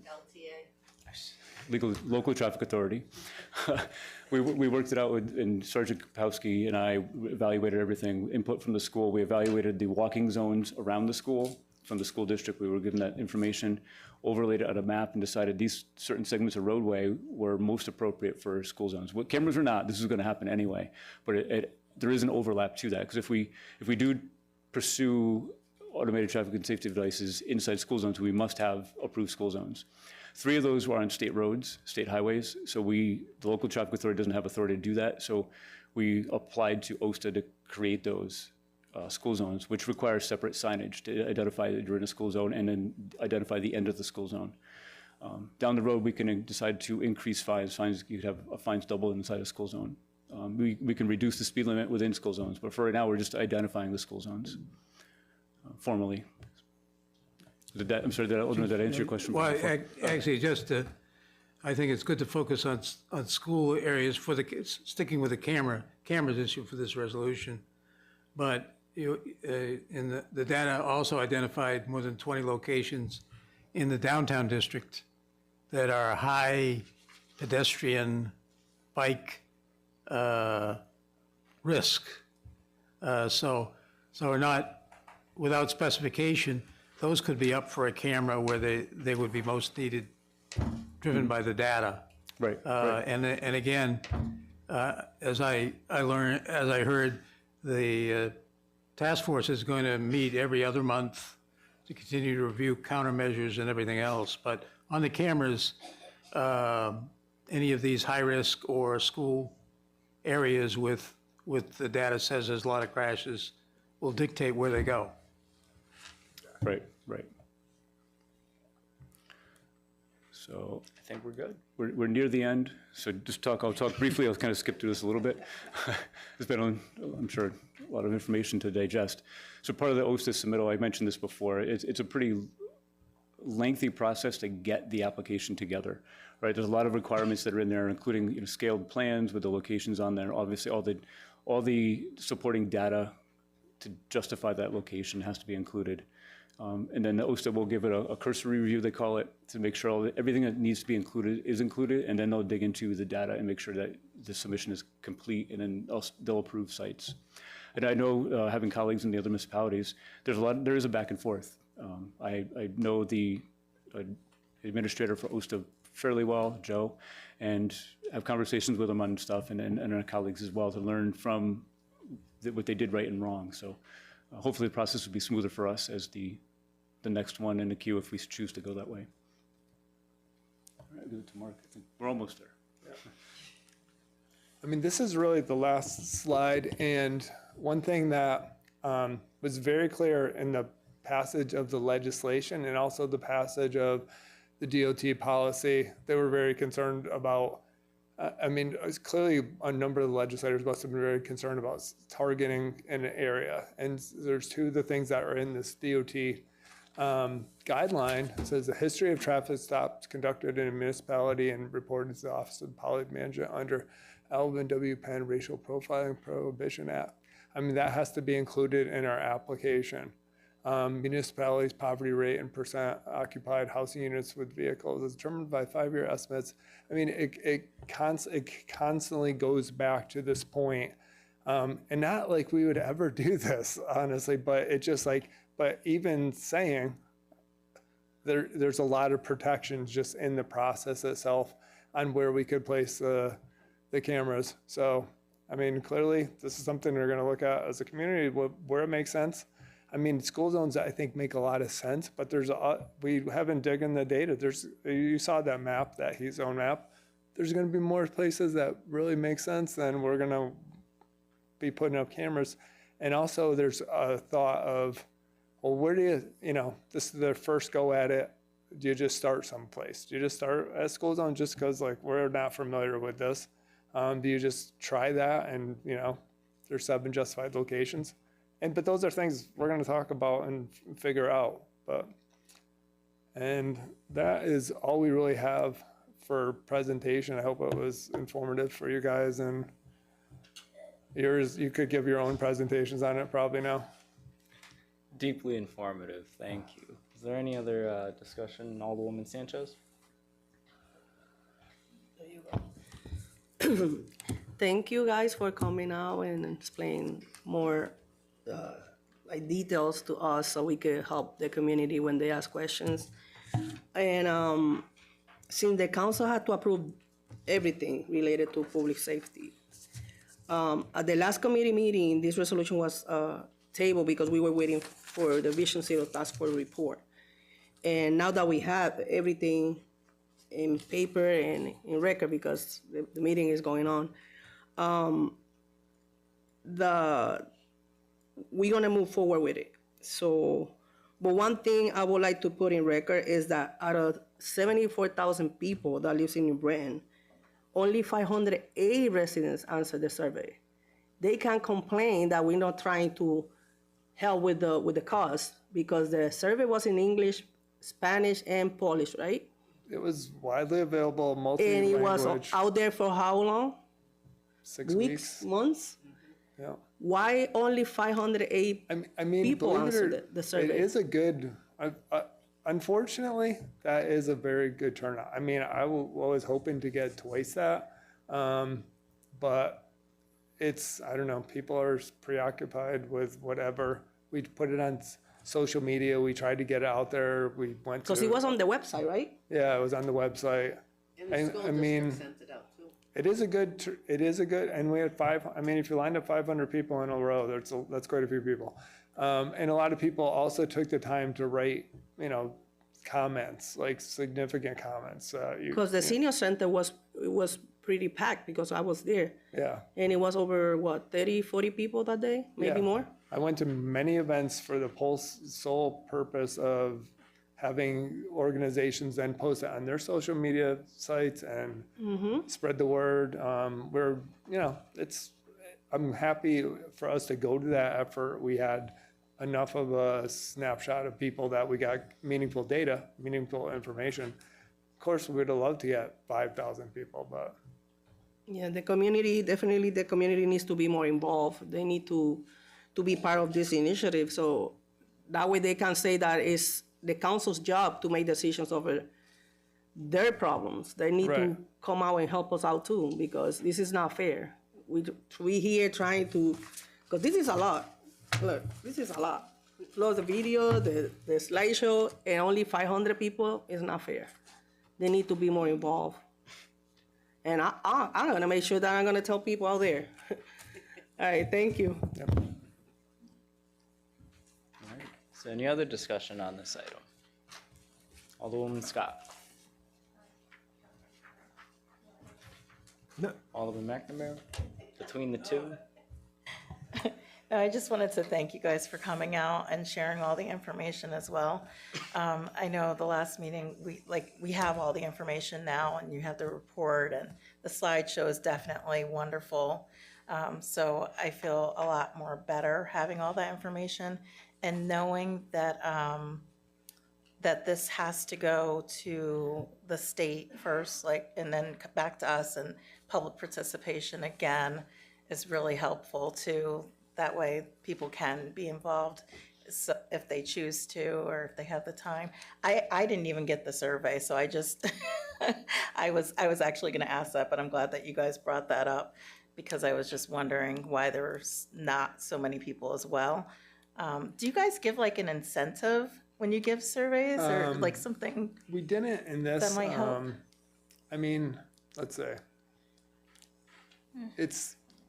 local traffic authority. We worked it out with, and Sergeant Kapowski and I evaluated everything, input from the school. We evaluated the walking zones around the school from the school district. We were given that information, overlaid it on a map, and decided these certain segments of roadway were most appropriate for school zones. What cameras or not, this is going to happen anyway, but there is an overlap to that, because if we do pursue automated traffic and safety devices inside school zones, we must have approved school zones. 3 of those were on state roads, state highways, so the local traffic authority doesn't have authority to do that, so we applied to OSTA to create those school zones, which requires separate signage to identify that you're in a school zone and then identify the end of the school zone. Down the road, we can decide to increase fines. You could have fines double inside a school zone. We can reduce the speed limit within school zones, but for right now, we're just identifying the school zones formally. Did that answer your question? Well, actually, I think it's good to focus on school areas sticking with the cameras issue for this resolution. But in the data also identified more than 20 locations in the downtown district that are high pedestrian bike risk. So we're not, without specification, those could be up for a camera where they would be most needed, driven by the data. Right. And again, as I heard, the task force is going to meet every other month to continue to review countermeasures and everything else. But on the cameras, any of these high risk or school areas with the data says there's a lot of crashes will dictate where they go. Right. So I think we're good. we're near the end. So I'll talk briefly. I'll kind of skip through this a little bit. There's been, I'm sure, a lot of information to digest. So part of the OSTA submittal, I mentioned this before, it's a pretty lengthy process to get the application together, right? There's a lot of requirements that are in there, including scaled plans with the locations on there. Obviously, all the supporting data to justify that location has to be included. And then the OSTA will give it a cursory review, they call it, to make sure everything that needs to be included is included, and then they'll dig into the data and make sure that the submission is complete, and then they'll approve sites. And I know, having colleagues in the other municipalities, there is a back and forth. I know the administrator for OSTA fairly well, Joe, and have conversations with him on stuff, and our colleagues as well, to learn from what they did right and wrong. So hopefully the process will be smoother for us as the next one in the queue if we choose to go that way. All right, I'll give it to Mark. I think we're almost there. I mean, this is really the last slide, and one thing that was very clear in the passage of the legislation and also the passage of the DOT policy, they were very concerned about, I mean, it's clearly a number of the legislators must have been very concerned about targeting an area. And there's two of the things that are in this DOT guideline. It says the history of traffic stops conducted in a municipality and reported to the Office of Public Management under Alvin W. Penn Racial Profiling Prohibition Act. I mean, that has to be included in our application. Municipalities' poverty rate and percent occupied housing units with vehicles is determined by 5-year estimates. I mean, it constantly goes back to this point. And not like we would ever do this, honestly, but it just like, but even saying there's a lot of protections just in the process itself on where we could place the cameras. So, I mean, clearly this is something we're gonna look at as a community where it makes sense. I mean, school zones, I think, make a lot of sense, but we haven't dug in the data. You saw that map, that heat zone map. There's gonna be more places that really make sense than we're gonna be putting up cameras. And also there's a thought of, well, where do this is their first go at it. Do you just start someplace? Do you just start at school zone just because like we're not familiar with this? Do you just try that and, there's 7 justified locations? But those are things we're going to talk about and figure out. And that is all we really have for presentation. I hope it was informative for you guys, and you could give your own presentations on it probably now. Deeply informative, thank you. Is there any other discussion, Alderwoman Sanchez? Thank you guys for coming out and explain more like details to us so we could help the community when they ask questions. And since the council had to approve everything related to public safety, at the last committee meeting, this resolution was tabled because we were waiting for the Vision Zero Task Force report. And now that we have everything in paper and in record, because the meeting is going on, we're gonna move forward with it. So, but one thing I would like to put in record is that out of 74,000 people that lives in New Britain, only 508 residents answered the survey. They can complain that we're not trying to help with the cost because the survey was in English, Spanish, and Polish, right? It was widely available, multi-language. And it was out there for how long? 6 weeks. Months? Yeah. Why only 508 I mean, people believe it or- answered the survey? It is a good, unfortunately, that is a very good turnout. I mean, I was hoping to get twice that, but I don't know, people are preoccupied with whatever. We put it on social media, we tried to get it out there, we went to. Because it was on the website, right? Yeah, it was on the website. I mean, it is a good, and we had if you lined up 500 people in a row, that's quite a few people. And a lot of people also took the time to write, comments, like significant comments. Because the senior center was pretty packed because I was there. Yeah. And it was over, 30, 40 people that day, maybe Yeah. more? I went to many events for the sole purpose of having organizations then post it on their social media sites and spread the word. I'm happy for us to go to that effort. We had enough of a snapshot of people that we got meaningful data, meaningful information. Of course, we'd have loved to get 5,000 people, but. Yeah, the community needs to be more involved. They need to to be part of this initiative. So that way they can say that it's the council's job to make decisions over their problems. They need to Right. come out and help us out too, because this is not fair. We here trying to, because this is a lot. Look, this is a lot. Plus the video, the slideshow, and only 500 people is not fair. They need to be more involved. And I'm gonna make sure that I'm gonna tell people out there. All right, thank you. So any other discussion on this item? Alderwoman Scott. No. Alderman McNamara, between the two? No, I just wanted to thank you guys for coming out and sharing all the information as well. I know the last meeting, we have all the information now, and you have the report, and the slideshow is definitely wonderful. So I feel a lot more better having all that information and knowing that, that this has to go to the state first, and then back to us, and public participation again is really helpful too. That way people can be involved if they choose to, or if they have the time. I didn't even get the survey, so I just, I was actually gonna ask that, but I'm glad that you guys brought that up, because I was just wondering why there's not so many people as well. Do you guys give like an incentive when you give surveys, or like something? We didn't in this. That might help. I mean, let's say.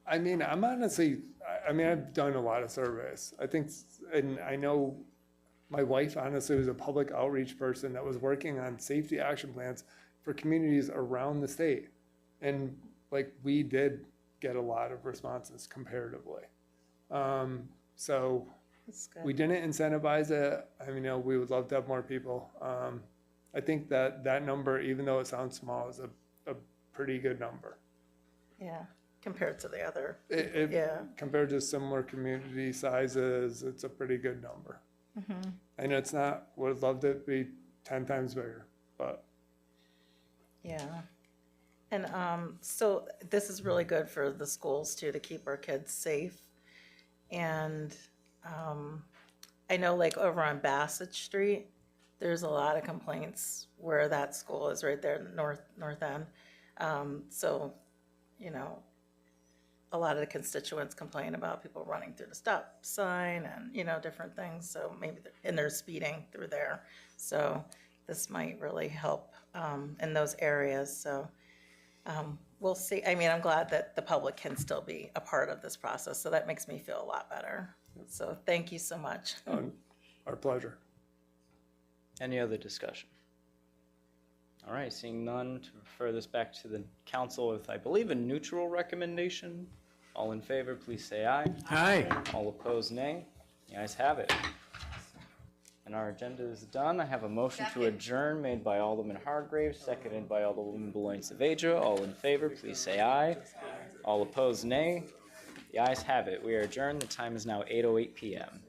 I'm honestly, I've done a lot of surveys. I think, and I know my wife honestly was a public outreach person that was working on safety action plans for communities around the state. And like, we did get a lot of responses comparatively. So we didn't incentivize it. We would love to have more people. I think that number, even though it sounds small, is a pretty good number. Yeah, compared to the other. Yeah. Compared to similar community sizes, it's a pretty good number. Mm-hmm. And it's not, would love to be 10 times bigger, but. Yeah. And so this is really good for the schools too, to keep our kids safe. And I know like over on Bassett Street, there's a lot of complaints where that school is right there in the north end. So, a lot of the constituents complain about people running through the stop sign and, different things. So and they're speeding through there. So this might really help in those areas. So we'll see. I'm glad that the public can still be a part of this process. So that makes me feel a lot better. So thank you so much. Our pleasure. Any other discussion? All right, seeing none, to refer this back to the council with, I believe, a neutral recommendation. All in favor, please say aye. Aye. All opposed, nay. The ayes have it. And our agenda is done. I have a motion to adjourn made by Alderman Hargraves, seconded by Alderwoman Beloin Saavedra. All in favor, please say aye. All opposed, nay. The ayes have it. We are adjourned. The time is now 8:08 p.m.